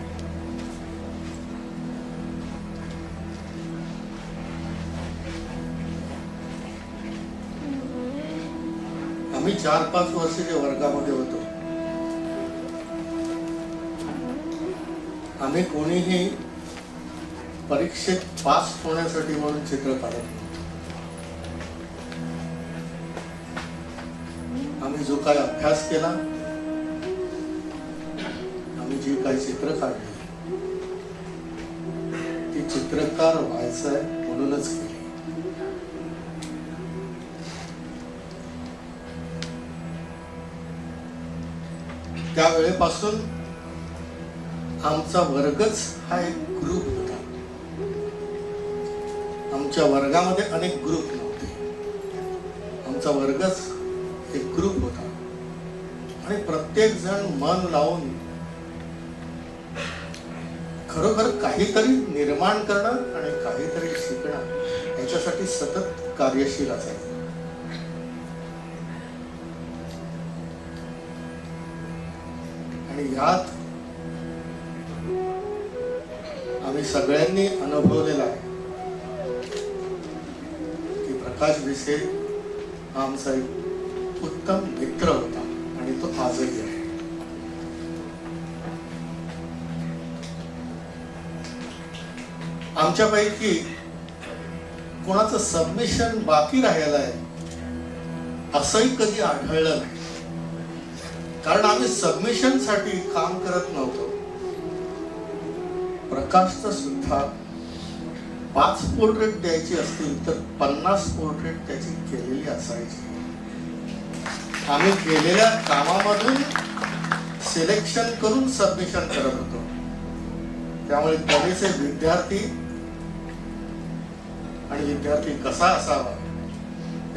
[SPEAKER 7] आम्ही 4-5 वर्ष जे वर्गामध्ये होतो आम्ही कोणीही परीक्षेत पास होण्यासाठी म्हणून चित्र काढत नाही. आम्ही जो काही अभ्यास केला, आम्ही जी काही चित्र काढली ती चित्रकार व्हायचंय म्हणूनच केली. त्यावेळेपासून आमचा वर्गच हा एक ग्रुप होता. आमच्या वर्गामध्ये अनेक ग्रुप नव्हते. आमचा वर्गच एक ग्रुप होता आणि प्रत्येक जण मन लावून खरोखर काहीतरी निर्माण करणं आणि काहीतरी शिकणं याच्यासाठी सतत कार्यशील असायचं. आणि यात आम्ही सगळ्यांनी अनुभवलेला आहे की प्रकाश भिसे हा आमचा एक उत्तम मित्र होता आणि तो आजही आहे. आमच्यापैकी कोणाचं सबमिशन बाकी राहिलं आहे असंही कधी आढळलं नाही. कारण आम्ही सबमिशन साठी काम करत नव्हतो. प्रकाशचं सुद्धा 5 पोर्ट्रेट द्यायची असतील तर 50 पोर्ट्रेट त्याची केलेली असायची. आम्ही केलेल्या कामामधून सिलेक्शन करून सबमिशन करत होतो. त्यामुळे कलेचे विद्यार्थी आणि विद्यार्थी कसा असावा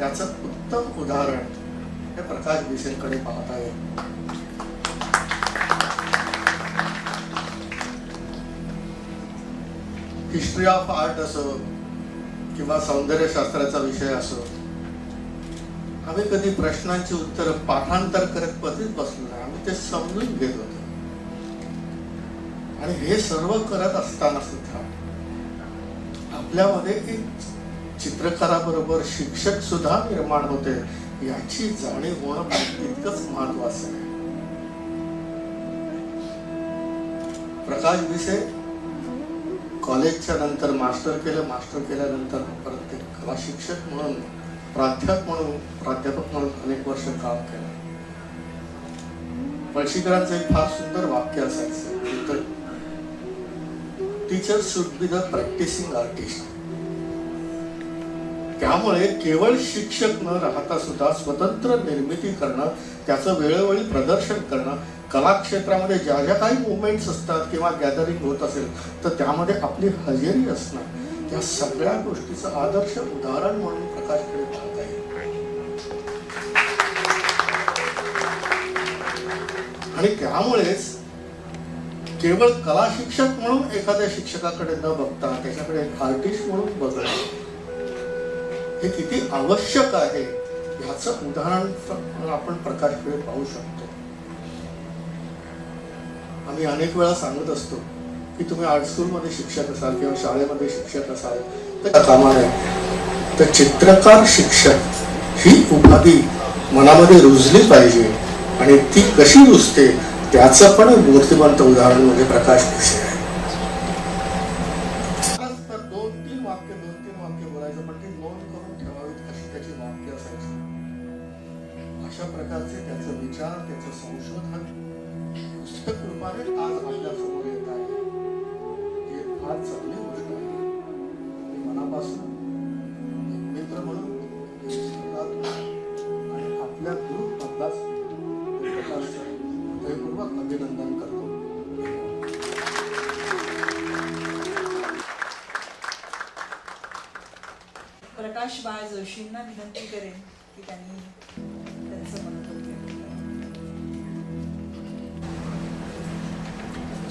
[SPEAKER 7] याचं उत्तम उदाहरण हे प्रकाश भिसेंकडे पाहता येईल. हिस्ट्री ऑफ आर्ट असो किंवा सौंदर्यशास्त्राचा विषय असो, आम्ही कधी प्रश्नांची उत्तरं पाठांतर करत बसत बसलो नाही. आम्ही ते समजून घेत होतो. आणि हे सर्व करत असताना सुद्धा आपल्यामध्ये एक चित्रकाराबरोबर शिक्षक सुद्धा निर्माण होते याची जाणीव होणं तितकंच महत्वाचं आहे. प्रकाश भिसे कॉलेजच्या नंतर मास्टर केलं. मास्टर केल्यानंतर परत ते कला शिक्षक म्हणून प्राध्यापक म्हणून अनेक वर्ष काम केलं. पळशीकरांचं एक फार सुंदर वाक्य असायचं, teacher should be the practising artist. त्यामुळे केवळ शिक्षक न राहता सुद्धा स्वतंत्र निर्मिती करणं, त्याचं वेळोवेळी प्रदर्शन करणं, कला क्षेत्रामध्ये ज्या ज्या काही मुवमेंट्स असतात किंवा गॅदरिंग होत असेल तर त्यामध्ये आपली हजेरी असणं, त्या सगळ्या गोष्टीचं आदर्श उदाहरण म्हणून प्रकाशकडे पाहता येईल. आणि त्यामुळेच केवळ कला शिक्षक म्हणून एखाद्या शिक्षकाकडे न बघता त्याच्याकडे एक आर्टिस्ट म्हणून बघणं हे किती आवश्यक आहे याचं उदाहरण आपण प्रकाशकडे पाहू शकतो. आम्ही अनेक वेळा सांगत असतो की तुम्ही आर्ट स्कूलमध्ये शिक्षक असाल किंवा शाळेमध्ये शिक्षक असाल तर कामा नये, तर चित्रकार शिक्षक ही उपाधी मनामध्ये रुजली पाहिजे. आणि ती कशी रुजते त्याचं पण मूर्तिमंत उदाहरण म्हणजे प्रकाश भिसे आहे. दोन तीन वाक्य बोलायचं पण ती नोंद करून ठेवावीत अशी त्याची वाक्य असायची. अशा प्रकारचे त्याचे विचार, त्याचं संशोधन पुस्तक रूपाने आज आपल्या समोर येत आहे. ही फार चांगली गोष्ट आहे. मी मनापासून मित्र म्हणून आणि आपल्या ग्रुप मधलाच हृदयपूर्वक अभिनंदन करतो.
[SPEAKER 1] प्रकाश बाळ जोशींना विनंती करेन की त्यांनी त्यांचं मनोगत व्यक्त करावं.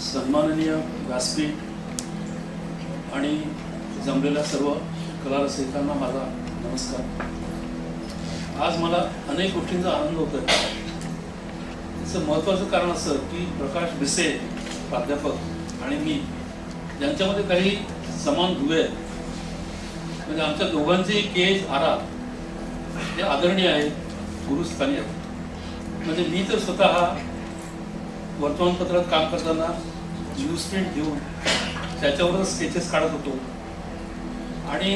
[SPEAKER 6] सन्माननीय व्यासपीठ आणि जमलेल्या सर्व कला रसिकांना माझा नमस्कार. आज मला अनेक गोष्टींचा आनंद होतोय. त्याचं महत्त्वाचं कारण असं की प्रकाश भिसे प्राध्यापक आणि मी यांच्यामध्ये काही समान दुवे आहेत. म्हणजे आमच्या दोघांचे केज आरा हे आदरणीय आहेत, गुरुस्थानी आहेत. म्हणजे मी तर स्वतः वर्तमानपत्रात काम करताना न्यूज प्रिंट घेऊन त्याच्यावरच स्केचेस काढत होतो आणि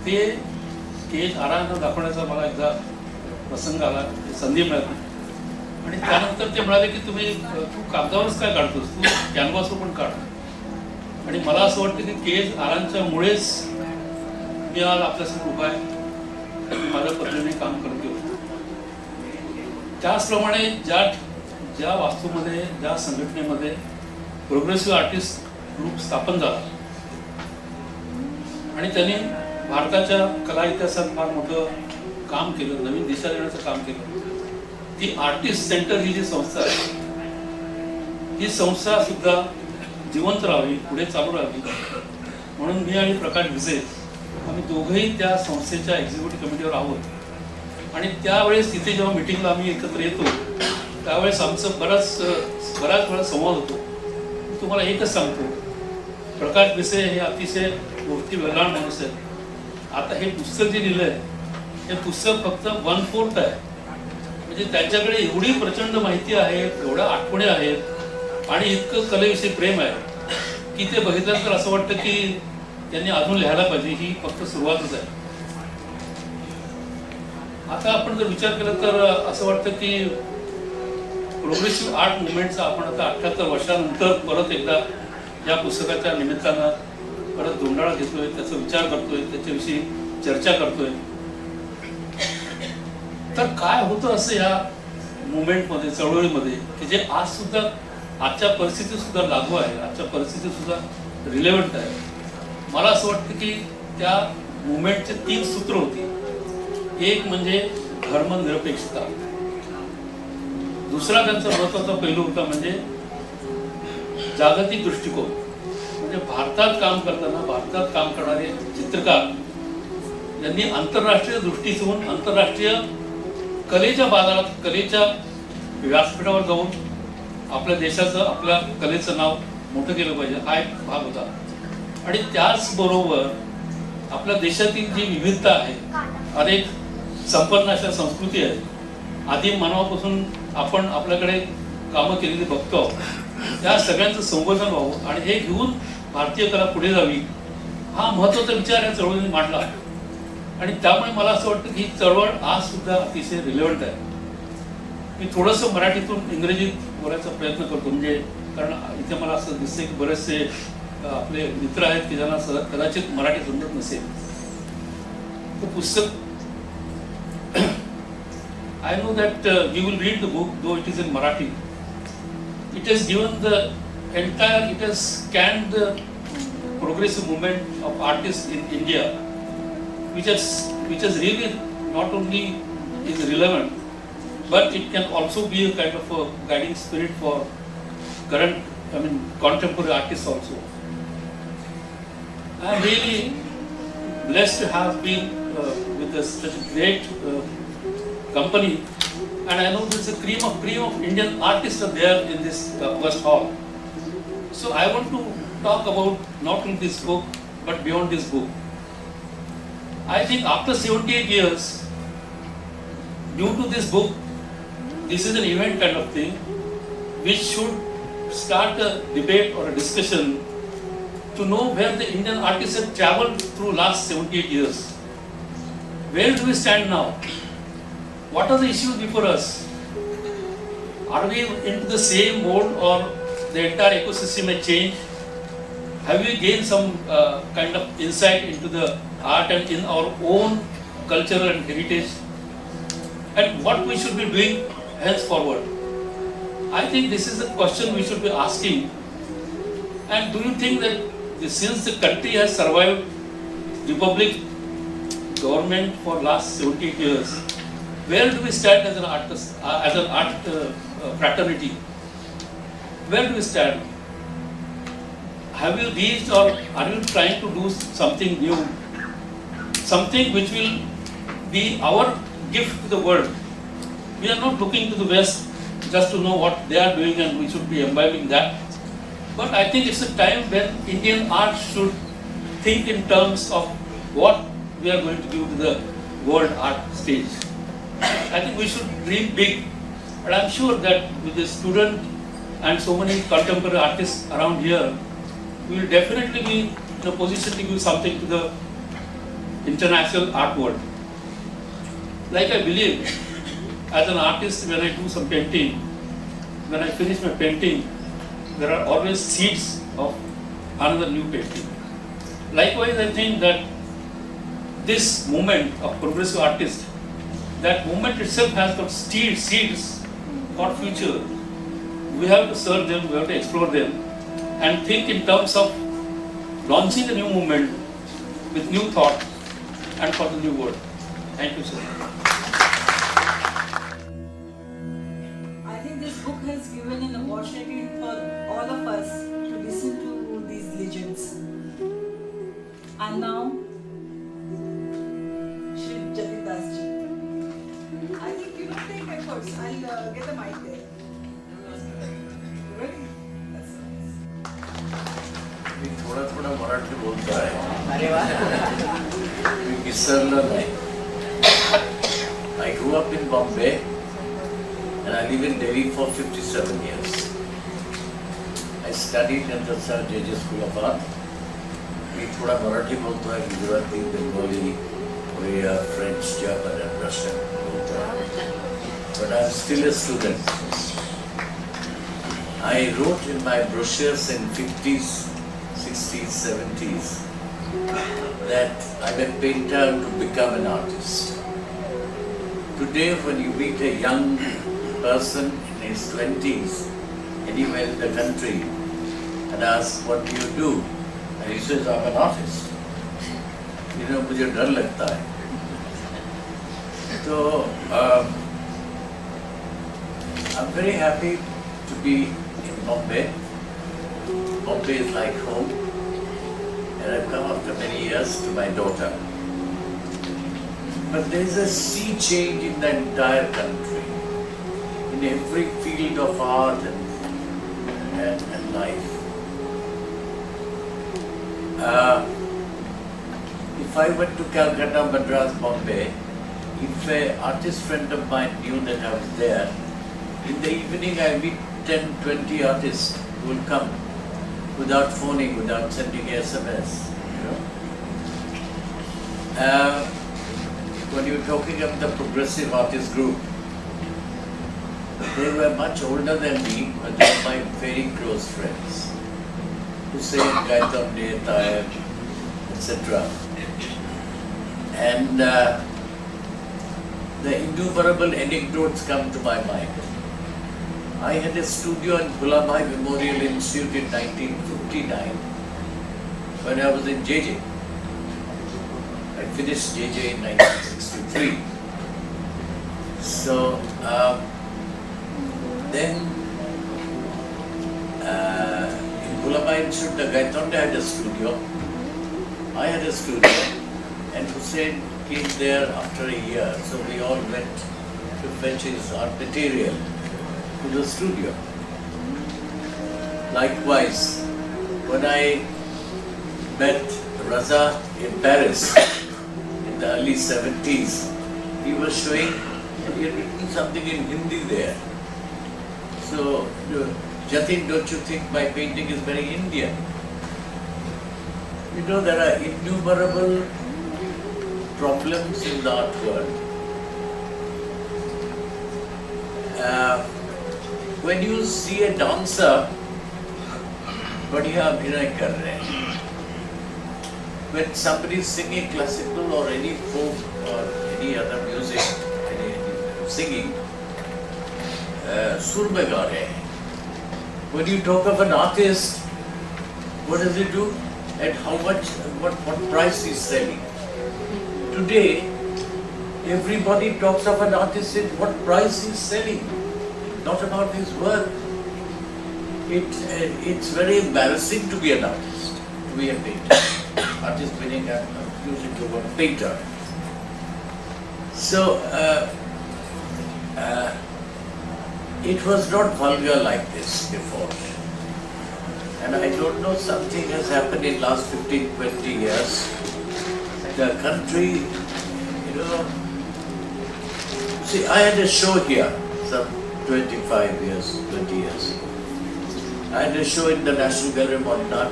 [SPEAKER 6] ते केज आरानं दाखवण्याचा मला एकदा प्रसंग आला, संधी मिळाली. आणि त्यानंतर ते म्हणाले की तू कागदावरच काय काढतोस, तू कॅनव्हासवर पण काढ. आणि मला असं वाटतं की केज आरांच्या मुळेच मी आज आपल्यासमोर उभा आहे, माझ्या पद्धतीने काम करतो. त्याचप्रमाणे
[SPEAKER 8] ज्या वास्तूमध्ये, ज्या संघटनेमध्ये प्रोग्रेसिव्ह आर्टिस्ट ग्रुप स्थापन झाला आणि त्यांनी भारताच्या कला इतिहासात फार मोठं काम केलं, नवीन दिशा देण्याचं काम केलं. ती आर्टिस्ट सेंटर ही जी संस्था आहे, ही संस्था सुद्धा जिवंत राहावी, पुढे चालू राहावी म्हणून मी आणि प्रकाश भिसे आम्ही दोघंही त्या संस्थेच्या एक्झिक्युटिव्ह कमिटीवर आहोत. आणि त्यावेळेस तिथे जेव्हा मिटिंगला आम्ही एकत्र येतो त्यावेळेस आमचं बराच वेळा संवाद होतो. तुम्हाला एकच सांगतो, प्रकाश भिसे हे अतिशय मूर्ती वेगळाण माणूस आहेत. आता हे पुस्तक जे लिहिलं आहे हे पुस्तक फक्त 1/4 आहे. म्हणजे त्यांच्याकडे एवढी प्रचंड माहिती आहे, एवढ्या आठवणी आहेत आणि इतकं कलेविषयी प्रेम आहे की ते बघितल्यानंतर असं वाटतं की त्यांनी अजून लिहायला पाहिजे. ही फक्त सुरुवातच आहे. आता आपण जर विचार केला तर असं वाटतं की प्रोग्रेसिव्ह आर्ट मुवमेंटचा आपण आता 78 वर्षानंतर परत एकदा या पुस्तकाच्या निमित्तानं परत धुंडाळा घेतोय, त्याचा विचार करतोय, त्याच्याविषयी चर्चा करतोय. तर काय होतं असं या मुवमेंटमध्ये, चळवळीमध्ये की जे आज सुद्धा आजच्या परिस्थितीत सुद्धा लागू आहे, आजच्या परिस्थितीत सुद्धा रिलेव्हंट आहे. मला असं वाटतं की त्या मुवमेंटचे 3 सूत्र होती. एक म्हणजे धर्मनिरपेक्षता, दुसरा त्यांचा महत्वाचा पैलू होता म्हणजे जागतिक दृष्टिकोन. म्हणजे भारतात काम करताना भारतात काम करणारे चित्रकार यांनी आंतरराष्ट्रीय दृष्टीतून आंतरराष्ट्रीय कलेच्या बाजारात, कलेच्या व्यासपीठावर जाऊन आपल्या देशाचं, आपल्या कलेचं नाव मोठं केलं पाहिजे, हा एक भाग होता. आणि त्याचबरोबर आपल्या देशातील जी विविधता आहे, अनेक संपन्न अशा संस्कृती आहेत, आदिम मानवापासून आपण आपल्याकडे कामं केलेली बघतो, त्या सगळ्यांचं संवर्धन व्हावं आणि हे घेऊन भारतीय कला पुढे जावी, हा महत्त्वाचा विचार या चळवळीने मांडला. आणि त्यामुळे मला असं वाटतं की ही चळवळ आज सुद्धा अतिशय रिलेव्हंट आहे. मी थोडंसं मराठीतून इंग्रजीत बोलायचा प्रयत्न करतो, म्हणजे कारण इथे मला असं दिसतंय की बरेचसे आपले मित्र आहेत की ज्यांना कदाचित मराठी समजत नसेल. तर पुस्तक I know that you will read the book, though it is in Marathi. It has given the entire, it has scanned the progressive movement of artists in India, which has really not only is relevant, but it can also be a kind of a guiding spirit for contemporary artists also. I am really blessed to have been with such a great company, and I know there is a cream of Indian artists are there in this first hall. So I want to talk about not only this book but beyond this book. I think after 78 years, due to this book, this is an event kind of thing, which should start a debate or a discussion to know where the Indian artists have traveled through last 78 years. Where do we stand now? What are the issues before us? Are we into the same mode or the entire ecosystem has changed? Have we gained some kind of insight into the art and in our own culture and heritage? And what we should be doing henceforward? I think this is the question we should be asking. And do you think that since the country has survived republic government for last 78 years, where do we stand as an artist, as an art fraternity? Where do we stand? Have you reached, or are you trying to do something new? Something which will be our gift to the world. We are not looking to the West just to know what they are doing and we should be imbibing that. But I think it's a time when Indian art should think in terms of what we are going to give to the world art stage. I think we should dream big, and I'm sure that with the student and so many contemporary artists around here, we will definitely be in a position to give something to the international art world. Like I believe, as an artist, when I do some painting, when I finish my painting, there are always seeds of another new painting. Likewise, I think that this movement of progressive artists, that movement itself has got seeds for future. we have to search them, we have to explore them, and think in terms of launching a new movement with new thought and for the new world. Thank you, sir.
[SPEAKER 1] I think this book has given an opportunity for all of us to listen to these legends. And now, Shri Jatin Das ji. I think you don't take efforts. I'll get the mic there. Ready? That's nice.
[SPEAKER 9] मी थोडा थोडा मराठी बोलतो आहे. अरे वा. मी विसरलो नाही. I grew up in Bombay and I live in Delhi for 57 years. I studied at the Sir J.J. School of Art. मी थोडा मराठी बोलतो आहे, Gujarati, Bengali, Korea, French, German and Russian बोलतो आहे. But I'm still a student. I wrote in my brochures in 50s, 60s, 70s that I'm a painter to become an artist. Today, when you meet a young person in his 20s, anywhere in the country, and ask, what do you do? And he says, I'm an artist. You know, मुझे डर लगता है. So, I'm very happy to be in Bombay. Bombay is like home. And I've come after many years to my daughter. But there is a sea change in the entire country, in every field of art and life. If I went to Calcutta, Madras, Bombay, if an artist friend of mine knew that I was there, in the evening I meet 10, 20 artists who will come without phoning, without sending SMS, you know. When you were talking of the progressive artist group, they were much older than me, but they were my very close friends. Hussain, Gaitonde, Tayeb, etc. And the innumerable anecdotes come to my mind. I had a studio in Bhulamai Memorial Institute in 1959 when I was in JJ. I finished JJ in 1963. So then in Bhulamai Institute, the Gaitonde had a studio. I had a studio, and Hussain came there after a year. So we all went to fetch his art material to the studio. Likewise, when I met Raza in Paris in the early 70s, he was showing that he had written something in Hindi there. So, Jatin, don't you think my painting is very Indian? You know, there are innumerable problems in the art world. When you see a dancer, बढ़िया अभिनय कर रहे हैं. When somebody is singing classical or any folk or any other music, any singing, सुर में गा रहे हैं. When you talk of an artist, what does he do? At how much, what price he's selling? Today, everybody talks of an artist at what price he's selling, not about his work. It's very embarrassing to be an artist, to be a painter. Artist meaning I'm using the word painter. So, it was not vulgar like this before. And I don't know, something has happened in last 15, 20 years. The country, you know, see, I had a show here some 25 years, 20 years ago. I had a show in the National Gallery Montnat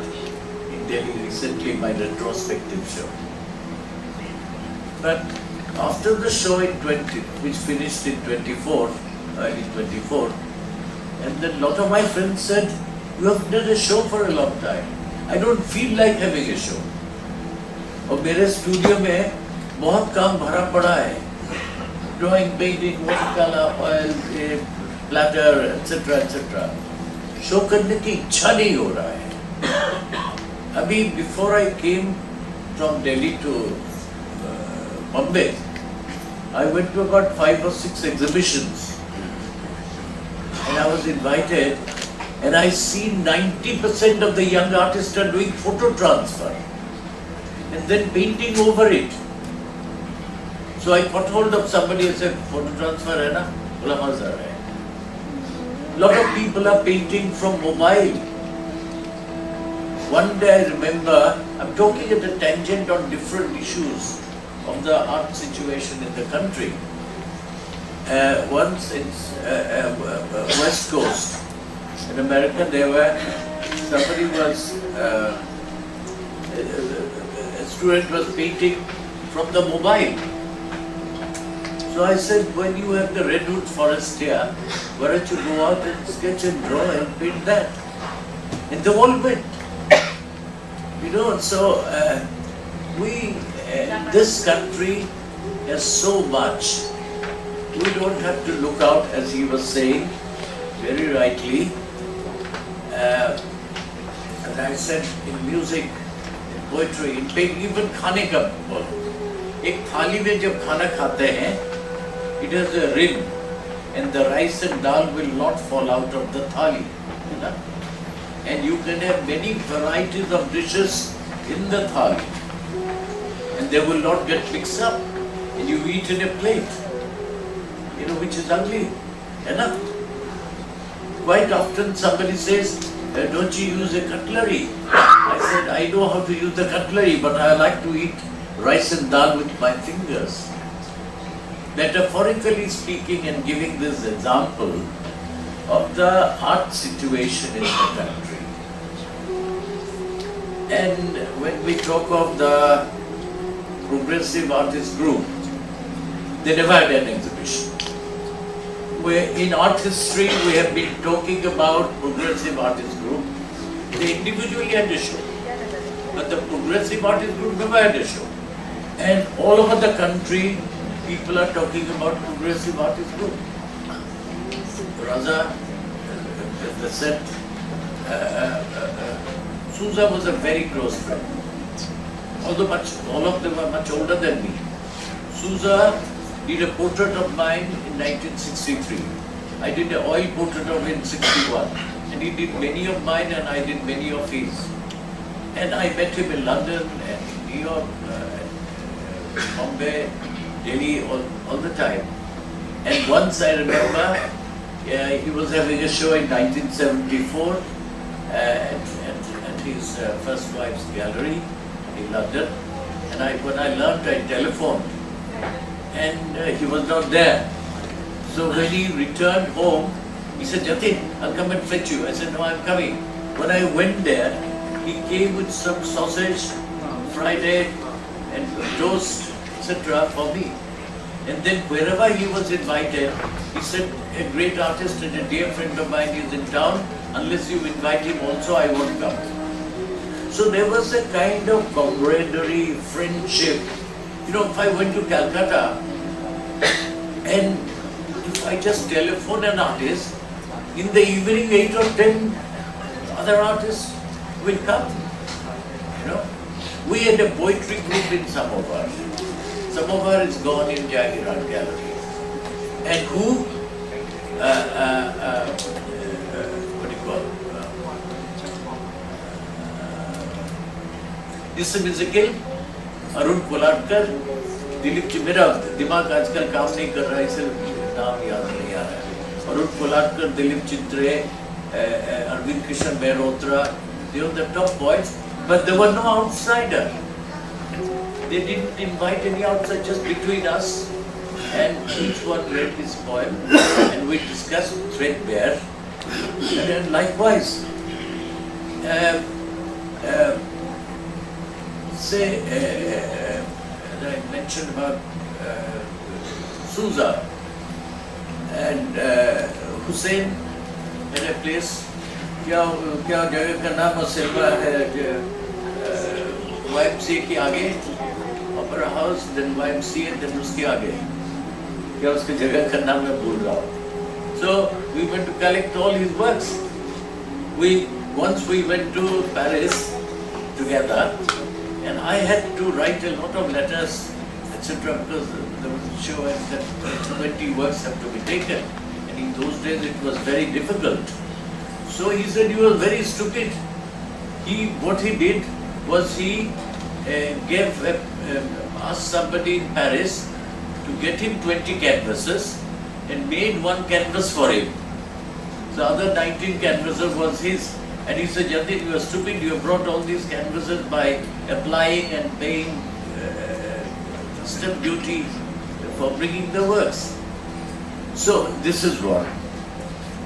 [SPEAKER 9] in Delhi recently, my retrospective show. But after the show in 20, which finished in 24, early 24, and then a lot of my friends said, you have done a show for a long time. I don't feel like having a show. और मेरे studio में बहुत काम भरा पड़ा है. Drawing, painting, watercolor, oil, platter, etc., etc. Show करने की इच्छा नहीं हो रहा है। अभी before I came from Delhi to Bombay, I went to about 5 or 6 exhibitions, and I was invited, and I see 90% of the young artists are doing photo transfer and then painting over it. So I got hold of somebody and said, photo transfer hai na? Bola maza hai. Lot of people are painting from mobile. One day I remember, I'm talking at a tangent on different issues of the art situation in the country. Once it's West Coast, in America, somebody was, a student was painting from the mobile. So I said, when you have the redwood forest here, why don't you go out and sketch and draw and paint that? And they all went. You know, so this country has so much. We don't have to look out, as he was saying, very rightly. And I said, in music, in poetry, in painting, even खाने का बोलो. एक थाली में जब खाना खाते हैं, it has a rim, and the rice and dal will not fall out of the thali. You know? And you can have many varieties of dishes in the thali, and they will not get mixed up, and you eat in a plate, you know, which is ugly. Enough. Quite often somebody says, don't you use a cutlery? I said, I know how to use the cutlery, but I like to eat rice and dal with my fingers. Metaphorically speaking, and giving this example of the art situation in the country. And when we talk of the Progressive Artist Group, they never had an exhibition. In art history, we have been talking about Progressive Artist Group. They individually had a show, but the Progressive Artist Group never had a show. And all over the country, people are talking about Progressive Artist Group. Raza, as I said, Sousa was a very close friend. Although all of them are much older than me. Sousa did a portrait of mine in 1963. I did an oil portrait of him in 61. And he did many of mine and I did many of his. And I met him in London and in New York, Bombay, Delhi, all the time. And once I remember, he was having a show in 1974 at his first wife's gallery in London. And when I learned, I telephoned. And he was not there. So when he returned home, he said, Jatin, I'll come and fetch you. I said, no, I'm coming. When I went there, he came with some sausage, fried egg, and toast, etc. for me. And then wherever he was invited, he said, a great artist and a dear friend of mine is in town. Unless you invite him also, I won't come. So there was a kind of camaraderie, friendship. You know, if I went to Calcutta and if I just telephone an artist, in the evening 8 or 10 other artists will come. You know, we had a poetry group in Samovar. Samovar is gone in Jagir Art Gallery. And who? What do you call it? This musical, Arun Koladkar, Dilip ji, मेरा दिमाग आजकल काम नहीं कर रहा है, इसे नाम याद नहीं आ रहा है. Arun Koladkar, Dilip Chitre, Arvind Krishnan Mehrotra, they were the top boys, but there were no outsider. They didn't invite any outsider, just between us, and each one read his poem, and we discussed threadbare. And then likewise, I mentioned about Sousa and Hussain at a place, क्या जगह का नाम सिल्वा है, YMCA के आगे, Opera House, then YMCA, then उसके आगे, क्या उसके जगह का नाम मैं भूल रहा हूँ. So we went to collect all his works, once we went to Paris together, and I had to write a lot of letters, etc., because there was a show that 20 works have to be taken, and in those days it was very difficult. So he said, "You are very stupid." What he did was he asked somebody in Paris to get him 20 canvases and made one canvas for him. The other 19 canvases was his. And he said, "Jatin, you are stupid. You have brought all these canvases by applying and paying stamp duty for bringing the works." So this is one.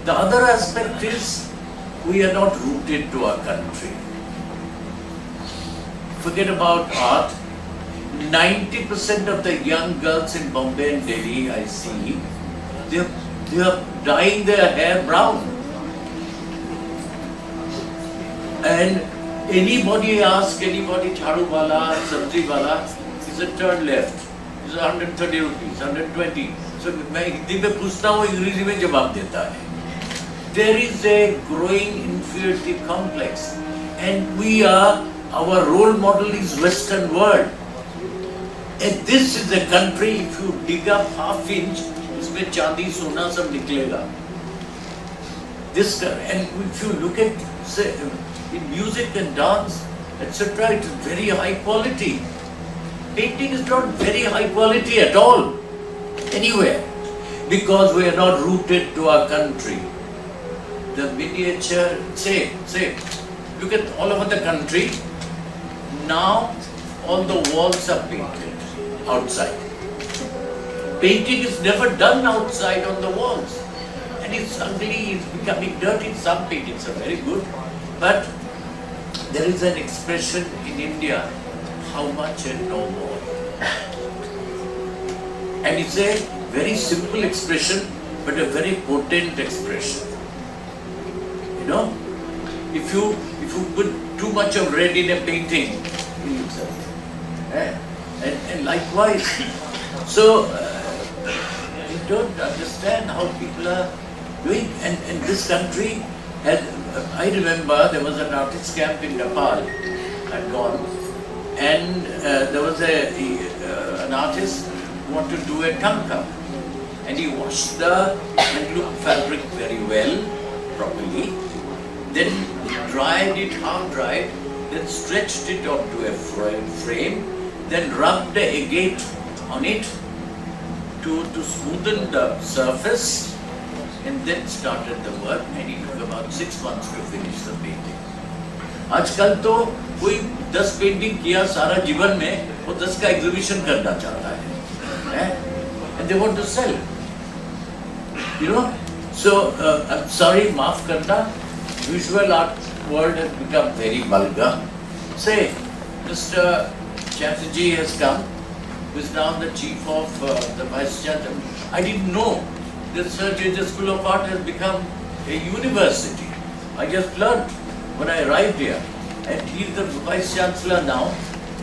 [SPEAKER 9] The other aspect is we are not rooted to our country. Forget about art. 90% of the young girls in Bombay and Delhi I see, they are dyeing their hair brown. And anybody ask anybody, chadu wala, sabzi wala, he said turn left. He said 130 rupees, 120. So मैं हिंदी में पूछता हूँ, अंग्रेजी में जवाब देता है. There is a growing inferiority complex, and our role model is Western world. And this is a country, if you dig up half inch, इसमें चांदी सोना सब निकलेगा. And if you look at, say, in music and dance, etc., it is very high quality. Painting is not very high quality at all, anywhere, because we are not rooted to our country. The miniature, look at all over the country. Now, all the walls are painted outside. Painting is never done outside on the walls. And it's ugly, it's becoming dirty. Some paintings are very good. But there is an expression in India, how much and no more. And it's a very simple expression, but a very potent expression. You know, if you put too much of red in a painting, it looks ugly. And likewise, so you don't understand how people are doing. And this country had, I remember there was an artist camp in Nepal, I'd gone, and there was an artist who wanted to do a tanka, and he washed the handloom fabric very well, properly, then dried it, half dried, then stretched it onto a frame, then rubbed a agate on it to smoothen the surface, and then started the work, and it took about 6 months to finish the painting. आजकल तो कोई 10 painting KIA सारा जीवन में, वो 10 का exhibition करना चाहता है, and they want to sell. You know, so I'm sorry, माफ करना, visual art world has become very vulgar. Say, Mr. Chatterjee has come, who is now the chief of the Vice Chancellor. I didn't know that Sir J.J. School of Art has become a university. I just learned when I arrived here. And he is the Vice Chancellor now.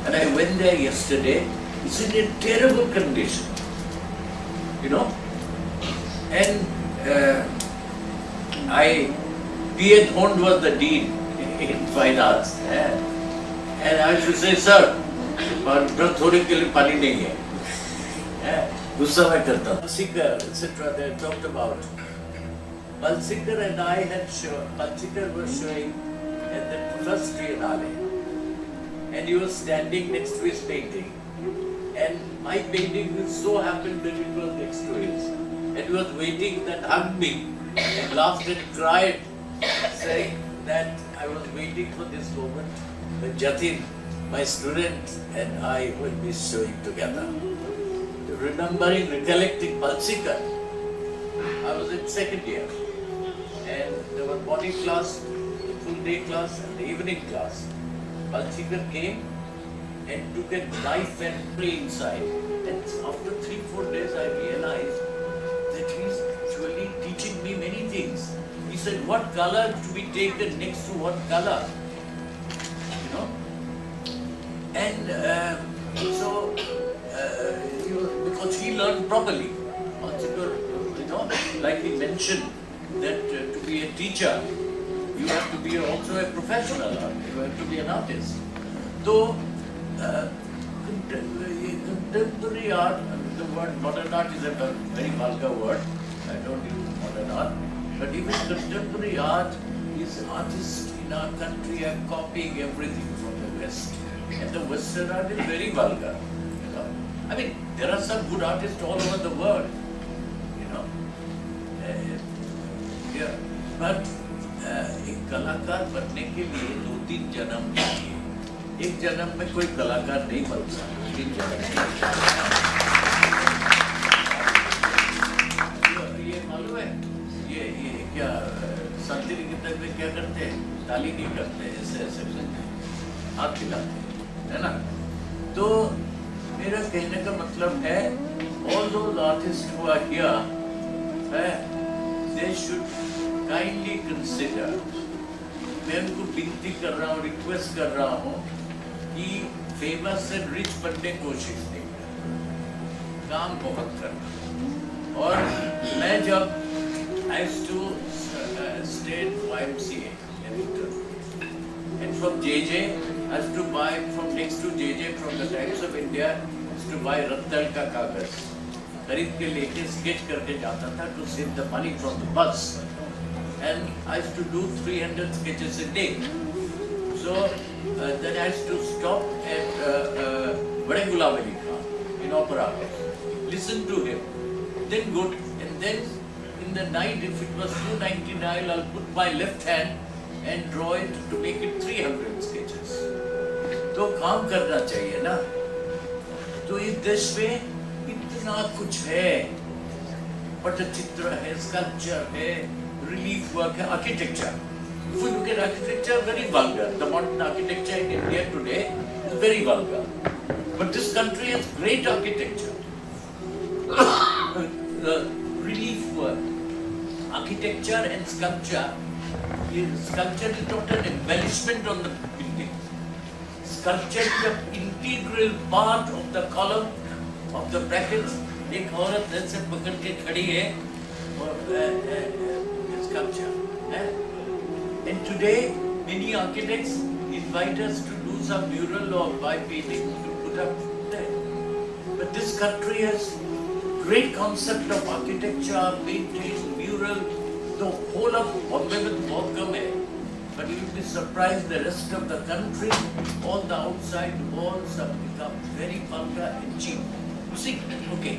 [SPEAKER 9] And I went there yesterday. It's in a terrible condition. You know? And P.A. Thond was the dean in fine arts. And I should say, sir, थोड़े के लिए पानी नहीं है, गुस्सा मैं करता हूँ. Palsikar, etc. They talked about. Palsikar and I had shown. Palsikar was showing at the first Triennale, and he was standing next to his painting, and my painting so happened that it was next to his, and he was waiting, that hugged me and laughed and cried, saying that I was waiting for this moment when Jatin, my student, and I will be showing together. Remembering, recollecting Palsikar, I was in second year, and there was morning class, full day class, and the evening class. Palsikar came and took a knife and play inside. And after 3-4 days, I realized that he's actually teaching me many things. He said, what color to be taken next to what color? You know? And so, because he learned properly. Also, you know, like he mentioned, that to be a teacher, You have to be also a professional artist. You have to be an artist. So, contemporary art, the word modern art is a very vulgar word. I don't use modern art. But even contemporary art is artists in our country are copying everything from the West. And the Western art is very vulgar. You know? I mean, there are some good artists all over the world. You know. Yeah. But एक कलाकार बनने के लिए 2-3 जन्म चाहिए. एक जन्म में कोई कलाकार नहीं बनता. 3 जन्म. ये मालूम है? ये क्या शांतिनिकेतन में क्या करते हैं? ताली नहीं करते, ऐसे हाथ हिलाते, है ना? तो मेरा कहने का मतलब है, all those artists who are here, they should kindly consider. मैं उनको विनती कर रहा हूँ, रिक्वेस्ट कर रहा हूँ कि फेमस एंड रिच बनने की कोशिश नहीं करना, काम बहुत करना. और मैं जब I used to stay at YMCA and from JJ I used to buy from next to JJ from the Times of India, I used to buy रत्तल का कागज खरीद के लेके स्केच करके जाता था to save the money from the bus. And I used to do 300 sketches a day. So then I used to stop at Bade Ghulam Ali Khan in Opera House, listen to him, then go to, and then in the night, if it was 299, I'll put my left hand and draw it to make it 300 sketches. तो काम करना चाहिए ना. तो इस देश में इतना कुछ है, पटचित्र है, स्कल्पचर है, relief work, architecture. If you look at architecture, very vulgar. The modern architecture in India today is very vulgar. But this country has great architecture. Relief work, architecture and sculpture. Sculpture is not an embellishment on the building. Sculpture is an integral part of the column, of the brackets. एक औरत ऐसे पकड़ के खड़ी है और sculpture. And today, many architects invite us to do some mural or buy paintings to put up there. But this country has great concept of architecture, painting, mural. The whole of Bombay with बहुत कम है. But you will be surprised the rest of the country, all the outside walls have become very vulgar and cheap. You see, okay,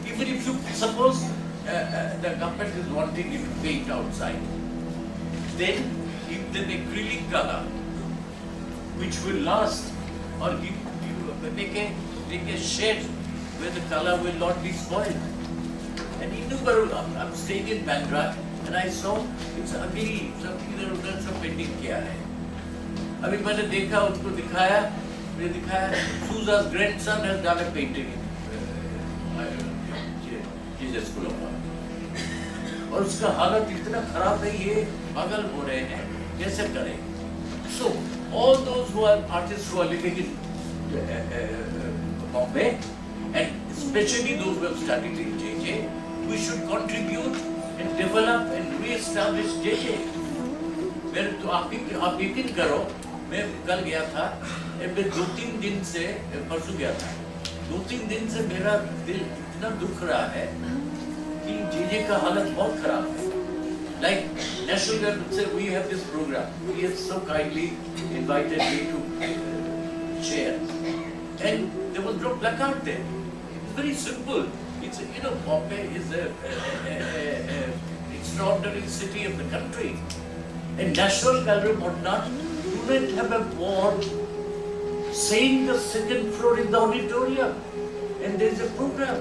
[SPEAKER 9] even if you suppose the government is wanting you to paint outside, then give them acrylic color which will last, or make a shade where the color will not be spoiled. And I'm staying in Bandra and I saw it's ugly, सब इधर उधर सब painting KIA है. अभी मैंने देखा, उसको दिखाया, Sousa's grandson has done a painting in Jesus School of Art. और उसका हालत इतना खराब है, ये पागल हो रहे हैं, कैसे करें? So all those who are artists who are living in Bombay, and especially those who have studied in JJ, we should contribute and develop and re-establish JJ. मैं तो आप यकीन करो, मैं कल गया था, मैं 2-3 दिन से परसों गया था. 2-3 दिन से मेरा दिल इतना दुख रहा है कि JJ का हालत बहुत खराब है. Like National Government said, we have this program. He has so kindly invited me to chair, and there was no placard there. It's very simple. It's Bombay is a extraordinary city of the country, and National Gallery Modern couldn't have a board saying the second floor in the auditorium, and there is a program.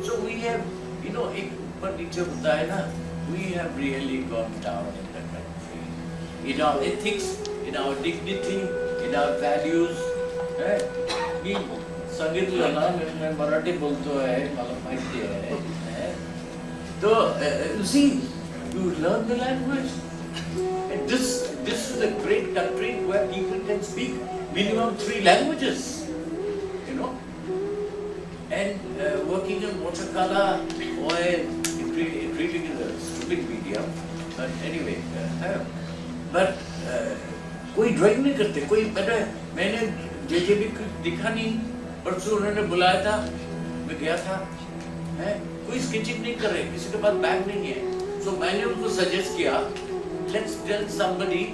[SPEAKER 9] So we have, एक ऊपर नीचे होता है ना. We have really gone down in the country, in our ethics, in our dignity, in our values. मी सांगितलं ना, मैं मराठी बोलतो आहे, मला माहिती आहे. So you see, you learn the language, and this is a great country where people can speak minimum 3 languages, and working in watercolor or acrylic is a stupid medium. but anyway, but कोई drawing नहीं करते, कोई मैंने JJB दिखा नहीं, परसों उन्होंने बुलाया था, मैं गया था, कोई स्केचिंग नहीं कर रहे, किसी के पास बैग नहीं है, so मैंने उनको सजेस्ट किया, let's tell somebody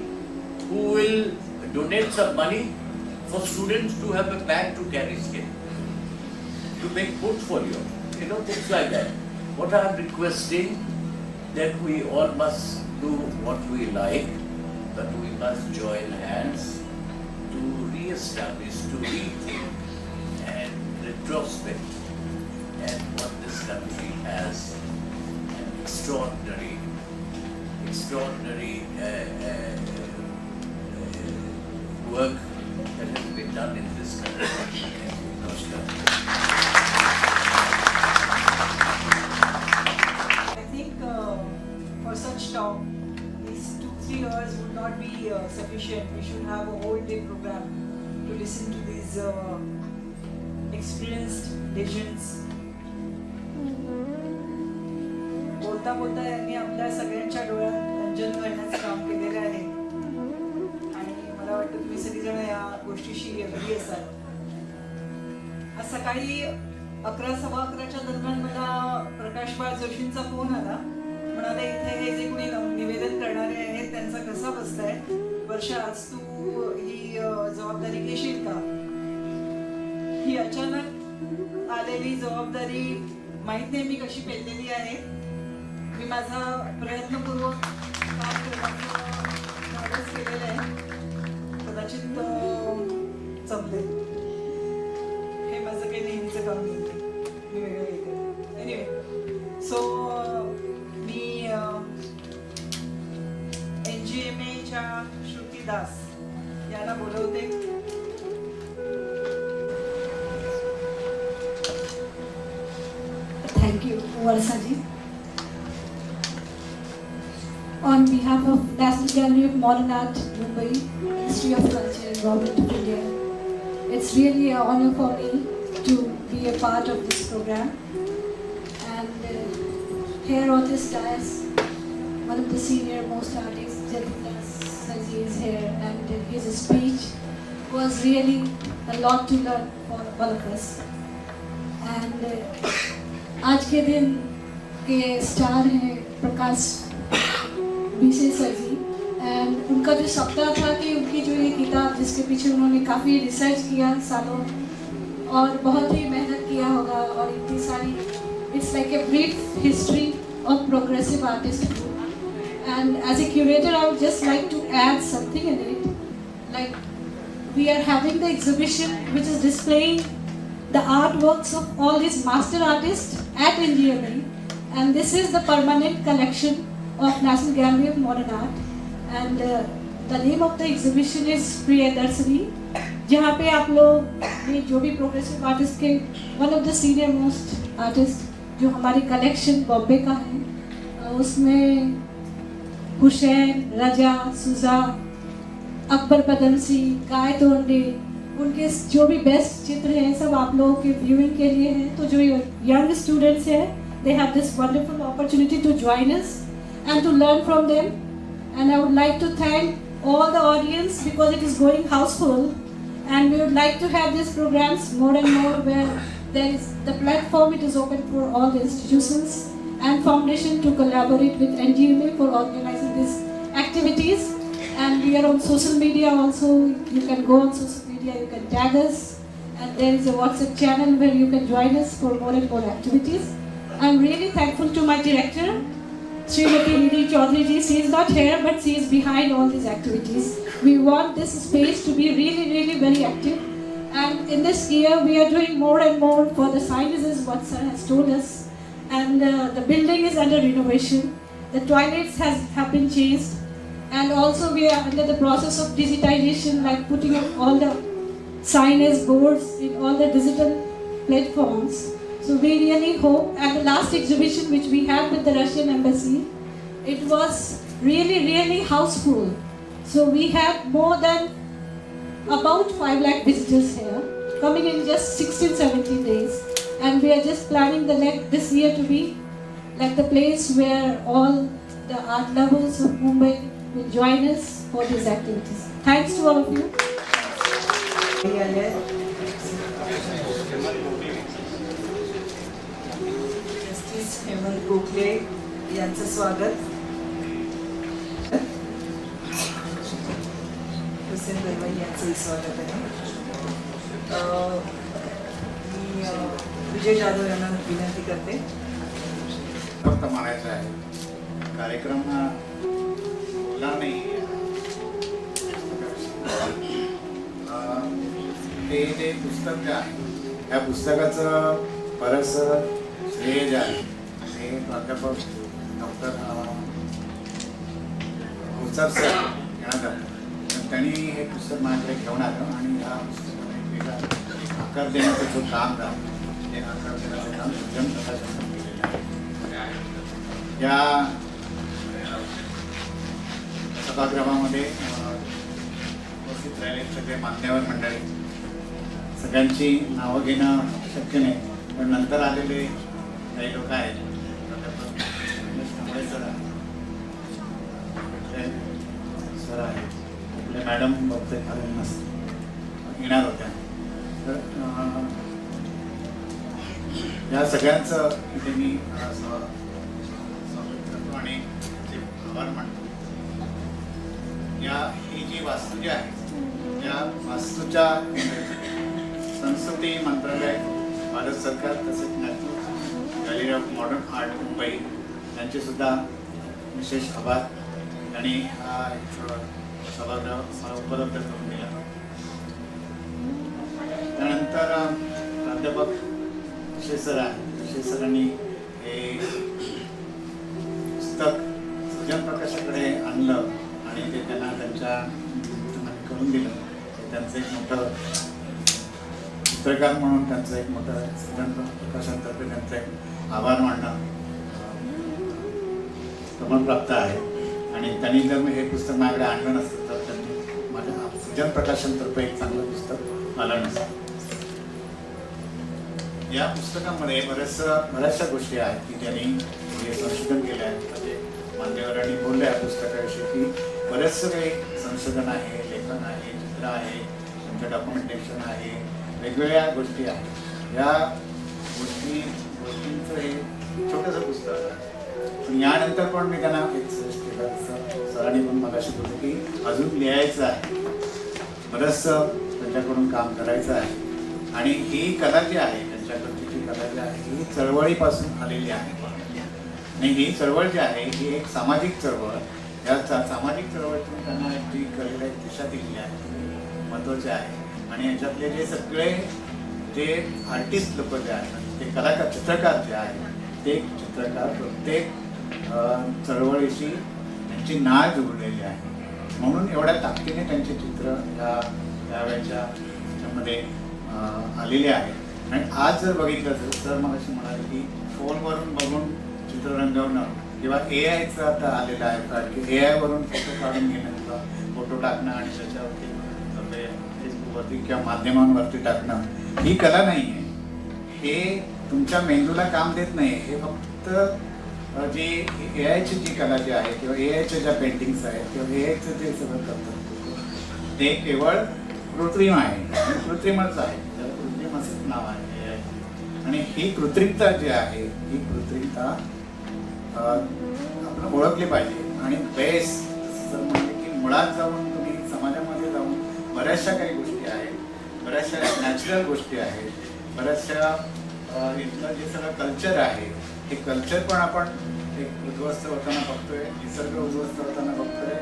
[SPEAKER 9] who will donate some money for students to have a bag to carry skate, to make portfolio, things like that. What I am requesting, that we all must do what we like, but we must join hands to re-establish, to rethink and retrospect and what this country has an extraordinary work that has been done in this country. Namaskar.
[SPEAKER 1] I think for such talk, these 2-3 years would not be sufficient. We should have a whole day program to listen to these experienced legends. बोलता बोलता यांनी आपल्या सगळ्यांच्या डोळ्यात अंजन करण्याचं काम केलेलं आहे आणि मला वाटतं तुम्ही सगळीजण या गोष्टीशी अग्री असाल. आज सकाळी 11:15च्या दरम्यान मला प्रकाश बाळ जोशींचा फोन आला. म्हणाले इथे हे जे कोणी निवेदन करणारे आहेत त्यांचा कसा बसताय, वर्षा आज तू ही जबाबदारी घेशील का. ही अचानक आलेली जबाबदारी माहित नाही मी कशी पेललेली आहे. मी माझा प्रयत्नपूर्वक काम करण्याचं धाडस केलेलं आहे. कदाचित जमले. हे माझं काही नेहमीचं काम नाही, मी वेगळं काही करते. एनिवे, सो मी NGMAच्या श्रुती दास यांना बोलवते.
[SPEAKER 10] Thank you, Varsaji. On behalf of National Gallery of Modern Art, Mumbai, Ministry of Culture and Government of India, it's really an honor for me to be a part of this program. And here on this dais, one of the senior most artists, Jatinder Saji, is here, and his speech was really a lot to learn for all of us. And आज के दिन के star हैं प्रकाश बीसे sir जी, end उनका जो सपना था कि उनकी जो ये किताब जिसके पीछे उन्होंने काफ़ी रिसर्च किया सालों और बहुत ही मेहनत किया होगा और इतनी सारी, it's like a brief history of progressive artist. And as a curator I would just like to add something in it, like we are having the exhibition which is displaying the artworks of all these master artists at NGMA, and this is the permanent collection of National Gallery of Modern Art, and the name of the exhibition is Priyadarsini, जहाँ पे आप लोग ये जो भी progressive artist K one of the senior most artist जो हमारी collection Bombay का है, उसमें हुसैन, रजा, सुजा, अकबर पदमसी, गाय तोंडे, उनके जो भी बेस्ट चित्र हैं सब आप लोगों के व्यूइंग के लिए हैं. तो जो यंग स्टूडेंट्स हैं, they have this wonderful opportunity to join us and to learn from them. And I would like to thank all the audience because it is going houseful, and we would like to have this programs more and more where there is the platform. It is open for all the institutions and foundation to collaborate with NGMA for organizing these activities. And we are on social media also. You can go on social media, you can tag us, and there is a WhatsApp channel where you can join us for more and more activities. I'm really thankful to my director, Srimati Nidhi Chaudhary ji. She is not here, but she is behind all these activities. We want this space to be really, really very active. And in this year, we are doing more and more for the sciences, what sir has told us. And the building is under renovation. The toilets have been changed. And also we are under the process of digitization, like putting up all the signage boards in all the digital platforms. So we really hope, at the last exhibition which we had with the Russian embassy, it was really, really houseful. So we had more than about 5 lakh visitors here, coming in just 16-17 days. And we are just planning this year to be like the place where all the art lovers of Mumbai will join us for these activities. Thanks to all of you.
[SPEAKER 1] Justice Hemant Gokhale यांचं स्वागत. हुसेन दरवाई यांचंही स्वागत आहे. मी विजय जाधव यांना विनंती करते.
[SPEAKER 2] फक्त म्हणायचं आहे, कार्यक्रम हा बोलणार नाही. ते जे पुस्तक जे आहे त्या पुस्तकाचं बरंचसं श्रेय जे आहे ते प्राध्यापक डॉक्टर अवसर सर यांना जातं. तर त्यांनी हे पुस्तक माझ्याकडे घेऊन आलं आणि ह्या पुस्तकाला एक वेगळा आकार देण्याचं जो काम झालं ते आकार देण्याचं काम सज्जन प्रकाशनाने केलेलं आहे. या सभागृहामध्ये उपस्थित राहिले सगळे मान्यवर मंडळी, सगळ्यांची नावं घेणं शक्य नाही, पण नंतर आलेले काही लोक आहेत. सर आहेत, आपल्या मॅडम बहुतेक येणार होत्या. तर या सगळ्यांचं इथे मी स्वागत करतो आणि आभार मानतो. ही जी वास्तू जी आहे या वास्तूच्या संस्कृती मंत्रालय, भारत सरकार तसेच national gallery of modern art Mumbai यांचे सुद्धा विशेष आभार. आणि हा सभागृह मला उपलब्ध करून दिला. त्यानंतर प्राध्यापक विशेष सर आहे. विशेष सरांनी हे पुस्तक सृजन प्रकाशाकडे आणलं आणि ते त्यांना त्यांच्या करून दिलं. त्यांचं एक मोठं चित्रकार म्हणून त्यांचं एक मोठं सृजन प्रकाशांतर्फे त्यांचा एक आभार मानणं क्रमप्राप्त आहे. आणि त्यांनी जर मी हे पुस्तक माझ्याकडे आणलं नसतं तर त्यांनी माझ्या सृजन प्रकाशनतर्फे एक चांगलं पुस्तक आलं नसतं. या पुस्तकामध्ये बऱ्याचशा गोष्टी आहेत की त्यांनी हे संशोधन केलं आहे. म्हणजे मान्यवरांनी बोलले या पुस्तकाविषयी की बरेचसं काही संशोधन आहे, लेखन आहे, चित्र आहे, त्यांचं डॉक्युमेंटेशन आहे, वेगवेगळ्या गोष्टी आहेत. या गोष्टींचं हे छोटंसं पुस्तक आहे. पण यानंतर पण मी त्यांना एक सजेस्ट केलं, सरांनी पण मला शिकवलं की अजून लिहायचं आहे, बरंचसं त्यांच्याकडून काम करायचं आहे. आणि ही कला जी आहे, त्यांच्याकडची जी कला जी आहे ही चळवळीपासून आलेली आहे. आणि ही चळवळ जी आहे ही एक सामाजिक चळवळ. या सामाजिक चळवळीतून त्यांना जी कलेला एक दिशा दिलेली आहे महत्त्वाचे आहे. आणि याच्यातले जे सगळे जे आर्टिस्ट लोक जे आहेत, ते कलाकार, चित्रकार जे आहेत, ते चित्रकार प्रत्येक चळवळीशी त्यांची नाळ जोडलेली आहे. म्हणून एवढ्या ताकदीने त्यांचे चित्र त्यावेळेच्या ह्याच्यामध्ये आलेले आहेत. आणि आज जर बघितलं तर मला अशी म्हणाले की फोनवरून बघून चित्र रंगवणं किंवा AI आता आलेलं आहे की AI वरून फोटो काढून घेणं किंवा फोटो टाकणं आणि त्याच्यावरती फेसबुकवरती किंवा माध्यमांवरती टाकणं ही कला नाही आहे. हे तुमच्या मेंदूला काम देत नाही. हे फक्त जी AI ची जी कला जी आहे किंवा AI ज्या पेंटिंग्स आहेत किंवा AI जे सगळं करतात ते केवळ कृत्रिम आहे, कृत्रिमच आहे. त्याला कृत्रिम असंच नाव आहे AI. आणि ही कृत्रिमता जी आहे ही कृत्रिमता आपण ओळखली पाहिजे. आणि बेस जर म्हणले की मुळात जाऊन तुम्ही समाजामध्ये जाऊन बऱ्याचशा काही गोष्टी आहेत, बऱ्याचशा नॅचरल गोष्टी आहेत, बऱ्याचशा इथलं जे सगळं कल्चर आहे हे कल्चर पण आपण एक उद्ध्वस्त होताना बघतोय, निसर्ग उद्ध्वस्त होताना बघतोय.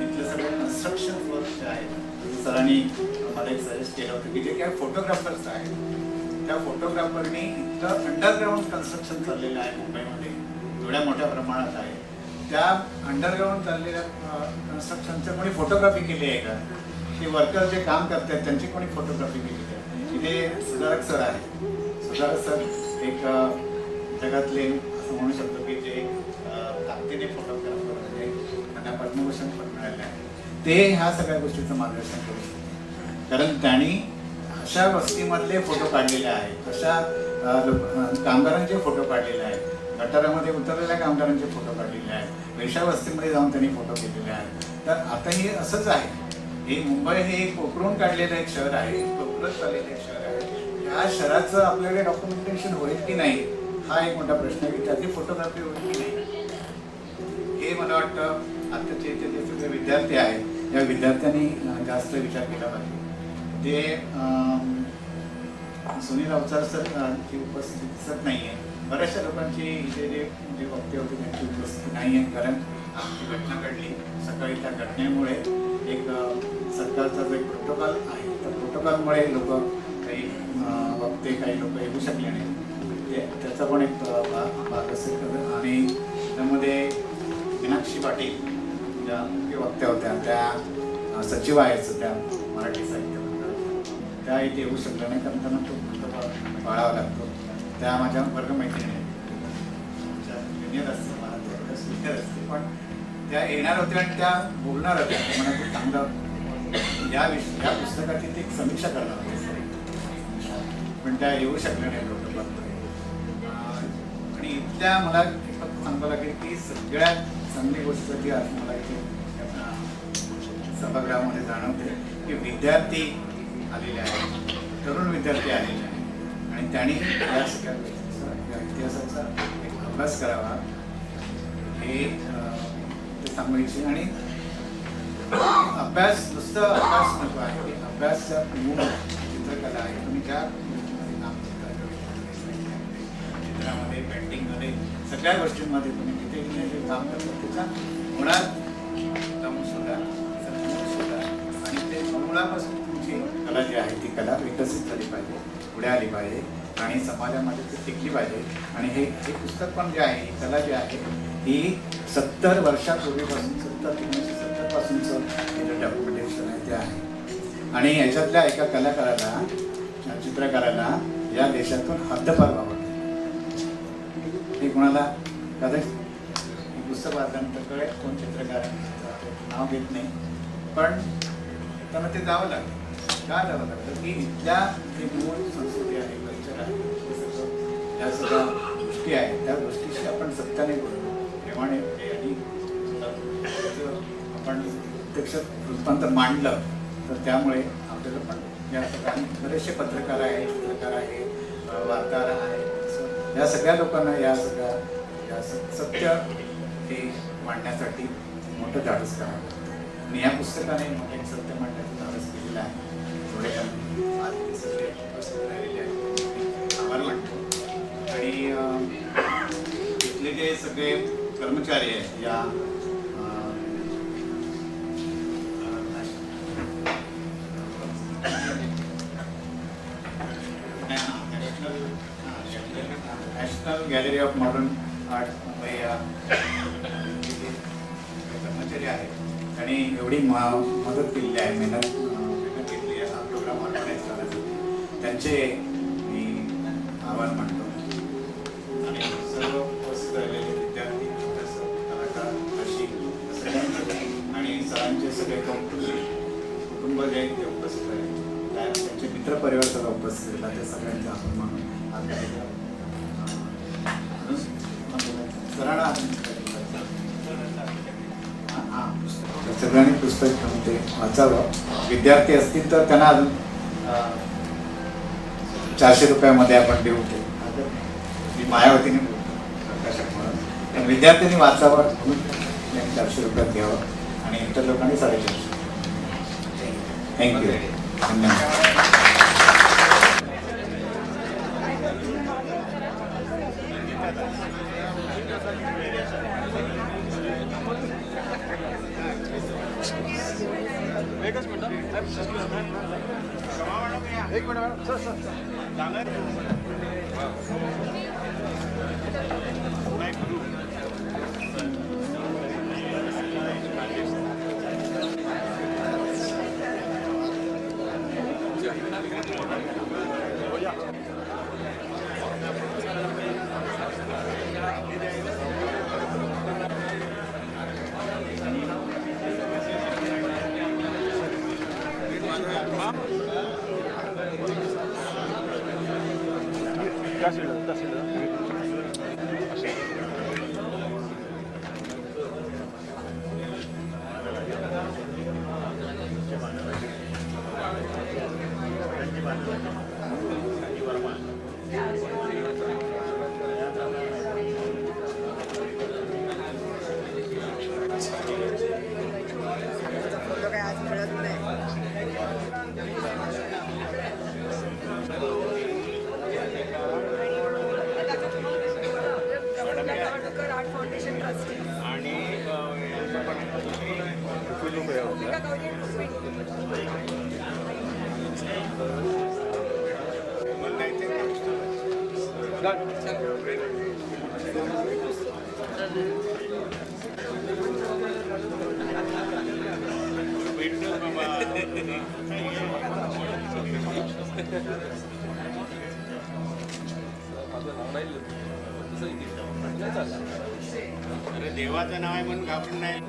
[SPEAKER 2] इथलं सगळं कन्स्ट्रक्शन वर्क जे आहे, सरांनी मला एक सजेस्ट केलं होतं की जे काही फोटोग्राफर्स आहेत त्या फोटोग्राफरनी इथलं अंडरग्राऊंड कन्स्ट्रक्शन चाललेलं आहे मुंबईमध्ये, एवढ्या मोठ्या प्रमाणात आहे. त्या अंडरग्राऊंड चाललेल्या कन्स्ट्रक्शनचं कोणी फोटोग्राफी केली आहे का? ते वर्कर जे काम करतात त्यांची कोणी फोटोग्राफी केली आहे? इथे सुधारक सर आहेत. सुधारक सर एक जगातले असं म्हणू शकतो की जे ताकदीने फोटोग्राफर म्हणजे त्यांना पद्मभूषण पण मिळाले आहे. ते ह्या सगळ्या गोष्टीचं मार्गदर्शन करू शकतात. कारण त्यांनी अशा वस्तीमधले फोटो काढलेले आहेत, अशा कामगारांचे फोटो काढलेले आहेत,
[SPEAKER 11] गटारामध्ये उतरलेल्या कामगारांचे फोटो काढलेले आहेत, वेश्यावस्तीमध्ये जाऊन त्यांनी फोटो केलेले आहेत. तर आता हे असंच आहे. हे मुंबई हे एक कोकरून काढलेलं एक शहर आहे, कोकणात चाललेलं एक शहर आहे. या शहराचं आपल्याकडे डॉक्युमेंटेशन होईल की नाही हा एक मोठा प्रश्न आहे की त्याची फोटोग्राफी होईल की नाही. हे मला वाटतं आताचे इथे जे सगळे विद्यार्थी आहेत या विद्यार्थ्यांनी जास्त विचार केला पाहिजे. ते सुनील अवचार सर ची उपस्थिती दिसत नाही आहे. बऱ्याचशा लोकांची इथे जे वक्ते होते त्यांची उपस्थिती नाही आहे, कारण आमची घटना घडली सकाळी. त्या घटनेमुळे एक सरकारचा जो एक प्रोटोकॉल आहे त्या प्रोटोकॉलमुळे लोक काही वक्ते काही लोक येऊ शकले नाही. त्याचा पण एक भाग असेल. आणि त्यामध्ये मीनाक्षी पाटील ज्या मुख्य वक्त्या होत्या त्या सचिव आहेत त्या मराठी साहित्य मंडळाच्या, त्या इथे येऊ शकल्या नाही कारण त्यांना तो प्रोटोकॉल पाळावा लागतो. त्या माझ्या वर्गमैत्रिणी ज्युनियर असतील मला त्या सिनियर असतील, पण त्या येणार होत्या आणि त्या बोलणार होत्या. मला खूप चांगलं या पुस्तकाची ती एक समीक्षा करणार होती, पण त्या येऊ शकल्या नाही प्रोटोकॉलमध्ये. आणि इथल्या मला फक्त सांगावं लागेल की सगळ्यात चांगली गोष्ट जी आहे मला इथे सभागृहामध्ये जाणवते की विद्यार्थी आलेले आहेत, तरुण विद्यार्थी आलेले आहेत आणि त्यांनी या सगळ्या गोष्टीचा या इतिहासाचा एक अभ्यास करावा हे ते सांगू इच्छिते. आणि अभ्यास नुसतं अभ्यास नको आहे की अभ्यासच्या मूळ चित्रकला आहे. तुम्ही ज्या काम चित्रामध्ये पेंटिंगमध्ये सगळ्या गोष्टींमध्ये तुम्ही तिथे जे काम करता त्याच्या मुळात जाऊन शोधा आणि ते मुळापासून तुमची कला जी आहे ती कला विकसित झाली पाहिजे, पुढे आली पाहिजे आणि समाजामध्ये ती टिकली पाहिजे. आणि हे पुस्तक पण जे आहे ही कला जी आहे ही 70 वर्षापूर्वीपासून 1970 पासूनचं हे डॉक्युमेंटेशन आहे ते आहे. आणि याच्यातल्या एका कलाकाराला चित्रकाराला या देशातून हद्दपार व्हावं. हे कोणाला कदाचित पुस्तक वाचल्यानंतर कळेल कोण चित्रकार नाव घेत नाही, पण त्यांना ते जावं लागतं. का जावं लागतं की इथल्या जे मूळ संस्कृती आहे, कल्चर आहे, या सगळ्या गोष्टी आहेत त्या गोष्टीशी आपण सत्याने बोलतो प्रेमाने आणि आपण प्रत्यक्ष रूपांतर मांडलं तर त्यामुळे आपल्याला पण या सगळ्या बरेचसे पत्रकार आहेत, चित्रकार आहेत, वार्ताहर आहेत, या सगळ्या लोकांना या सगळ्या सत्य हे मांडण्यासाठी मोठं धाडस करावं लागतं. आणि या पुस्तकाने मोठं एक सत्य मांडण्याचं धाडस केलेलं आहे. थोडे आज ते सगळे उपस्थित राहिलेले आहेत आभार मानतो. आणि इथले जे सगळे कर्मचारी आहेत या national gallery of modern art Mumbai या कर्मचारी आहेत त्यांनी एवढी मदत केलेली आहे, मेहनत घेतली आहे हा प्रोग्राम ऑर्गनाईज करण्यासाठी. त्यांचे मी आभार मानतो. आणि सर्व उपस्थित राहिलेले विद्यार्थी, कलाकार, रसिक सगळ्यांचे आणि सरांचे सगळे कुटुंब जे आहेत ते उपस्थित राहिले, त्यांचे मित्रपरिवार सगळं उपस्थित राहिला, ते सगळ्यांचे आभार मानून सरांना सगळ्यांनी पुस्तक ते वाचावं. विद्यार्थी असतील तर त्यांना अजून 400 रुपयामध्ये आपण देऊ ते मी मायावतीने प्रकाशक म्हणून पण विद्यार्थ्यांनी वाचावं म्हणून 400 रुपयात घ्यावं आणि इतर लोकांनी 450. थँक्यू. धन्यवाद.
[SPEAKER 3] एक मिनिट मॅडम सर
[SPEAKER 2] अरे देवाचं नाव आहे म्हणून घाबरून नाही.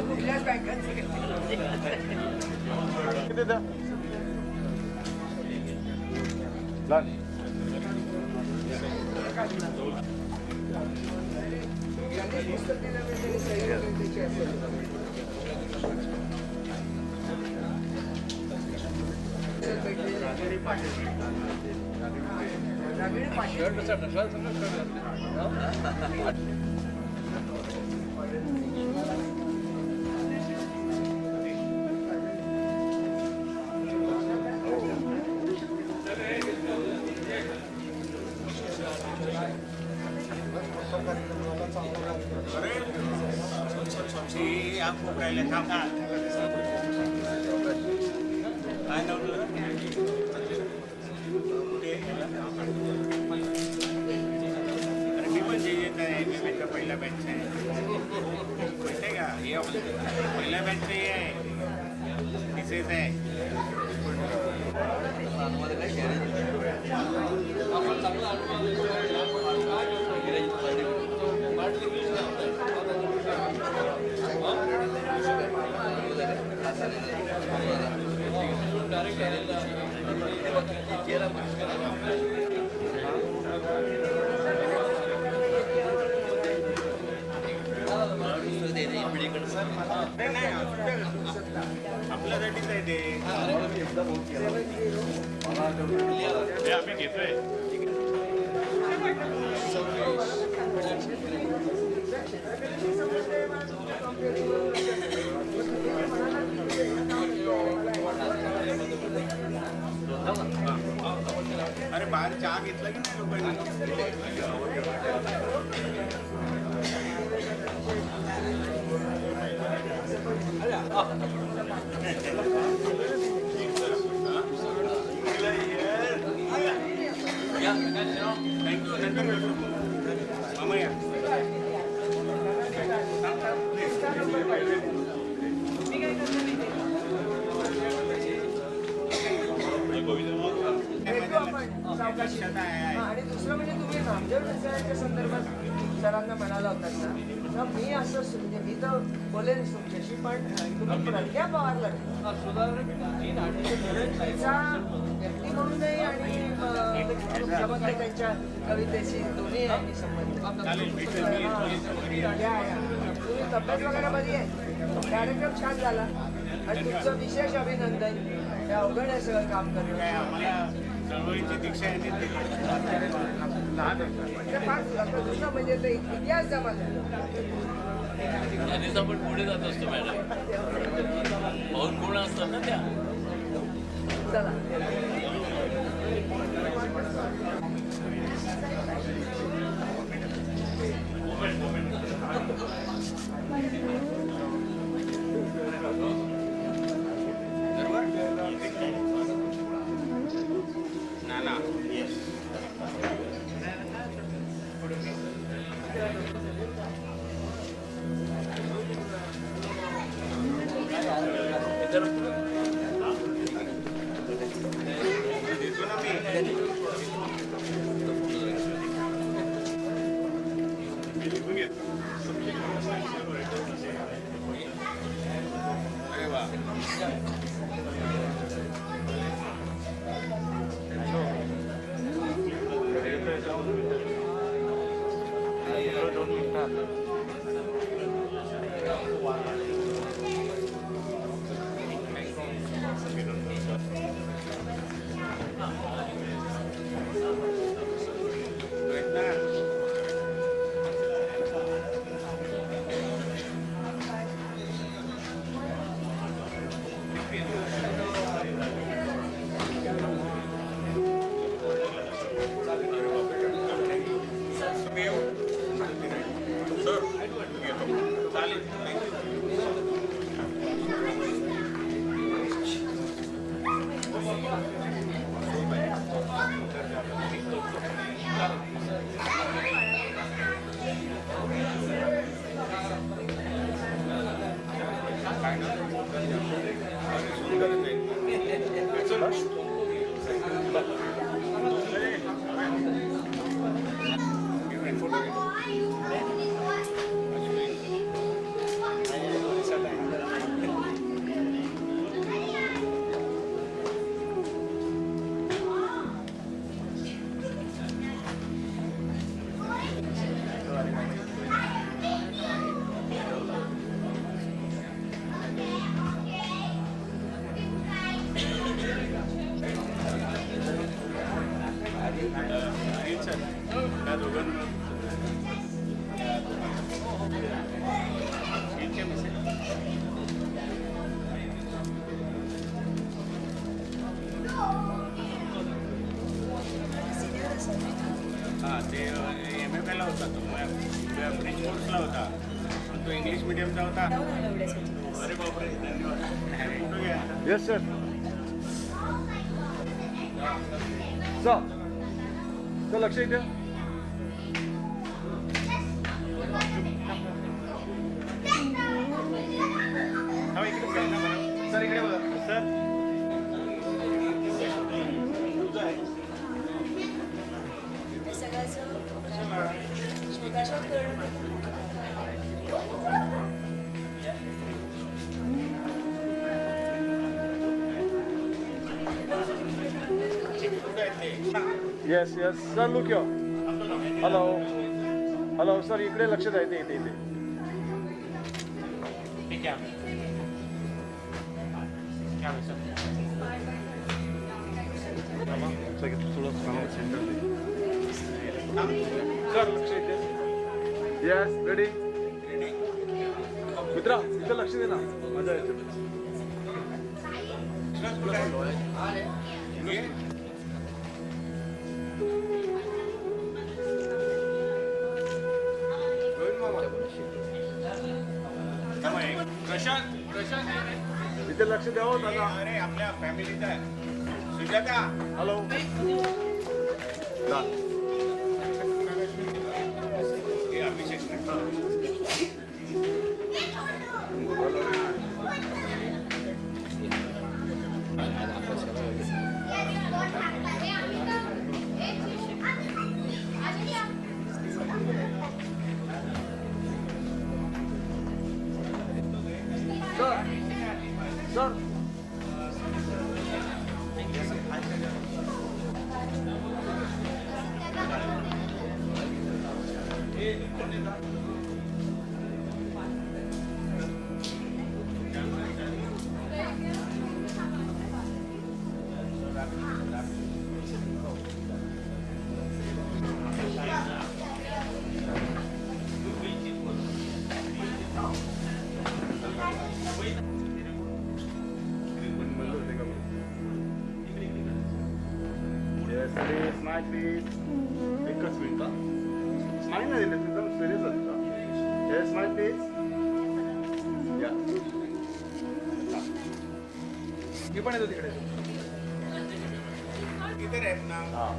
[SPEAKER 1] कुठल्याच बँकांचे पुस्तक दिल्यानंतर सही त्याची असेल.
[SPEAKER 2] खूप राहिले थांब. काय नव्हतं कुठे? अरे मी पण जे येत आहे मी माझ्या पहिल्या बॅचचा आहे माहिती आहे का? हे पहिल्या बॅचचं हे आहे तिसरेच आहे. आपल्यासाठीच आहे ते. आम्ही घेतोय. अरे बाहेर चहा घेतला की नाही लोकांनी? थँक्यू. नंतर मामा या.
[SPEAKER 1] आणि दुसरं म्हणजे तुम्ही नामदेव मिसळच्या संदर्भात सरांना म्हणाला होतात ना, मी असं म्हणजे मी तर बोलेनच तुमच्याशी, पण तुम्ही प्रज्ञा पवारला तिचा व्यक्ती म्हणून नाही आणि तुमच्याबद्दल त्यांच्या कवितेशी दोन्ही आहे मी संबंध. तुम्ही तब्येत वगैरे बरी आहे, कार्यक्रम छान झाला आणि तुमचं विशेष अभिनंदन. हे अवघड आहे सगळं काम करणं.
[SPEAKER 2] चळवळीची दीक्षा आहे
[SPEAKER 1] म्हणजे फार दुसरं म्हणजे ते इतिहास जमा झाला.
[SPEAKER 8] आधीच आपण पुढे जात असतो मॅडम, बहुत गुण असतात ना त्या.
[SPEAKER 1] चला
[SPEAKER 2] नाना. येस. देतो ना मी. हां ते MFA ला होता तो ब्रिज कोर्सला होता पण तो इंग्लिश मिडियमचा होता. अरे बापरे धन्यवाद. फोटो घ्या.
[SPEAKER 12] Yes sir. सर लक्ष द्या.
[SPEAKER 2] सर इकडे बघा sir.
[SPEAKER 12] Yes yes sir look यो. हॅलो हॅलो सर इकडे लक्ष द्या. इथे इथे इथे. सर लक्ष इथे. Yes ready. मित्रा इथे लक्ष दे ना. मजा येते. इथे लक्ष द्यावं दादा.
[SPEAKER 2] अरे आपल्या फॅमिलीचा आहे. सुजाता
[SPEAKER 12] हॅलो.
[SPEAKER 2] हे अभिषेक
[SPEAKER 12] सर स्माइल प्लीज. एकच मिनिट. स्माइल नाही दिले तुझं सिरियस होतं. हे स्माइल प्लीज. या मी पण येतो तिकडे.
[SPEAKER 2] किती आहेत ना.
[SPEAKER 12] हां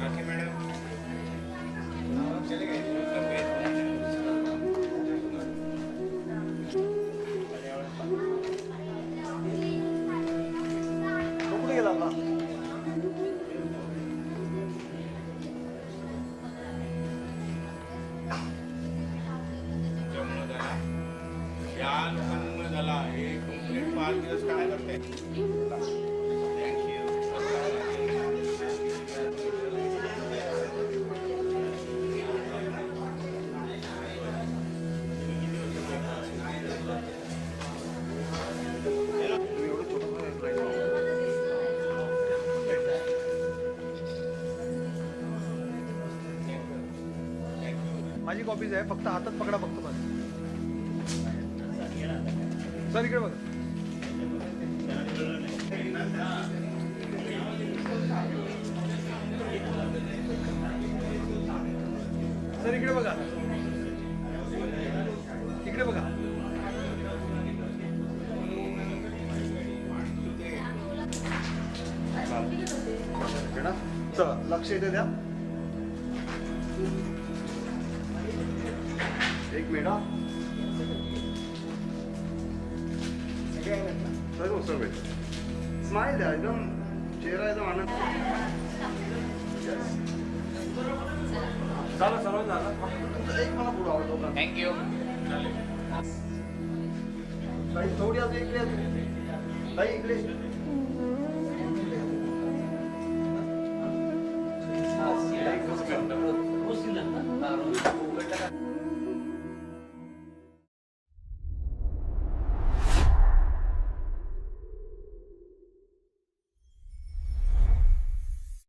[SPEAKER 2] राखी मॅडम चले गए.
[SPEAKER 12] तो कुठे गेला आता.
[SPEAKER 2] या लोकांमुळे झाला. हे कंप्लीट 5 दिवस काय करते.
[SPEAKER 7] माझी कॉपीज आहे, फक्त हातात पकडा फक्त बस. सर इकडे बघा. सर इकडे बघा, इकडे बघा. चला लक्ष इथे द्या. एक मिनिट हा. सर्व सर्व स्माइल द्या, एकदम चेहरा एकदम आनंद. झालं सर्व झालं. एक मला पुढे आवडतो.
[SPEAKER 9] थँक्यू.
[SPEAKER 7] थोडी आता इकडे, इकडे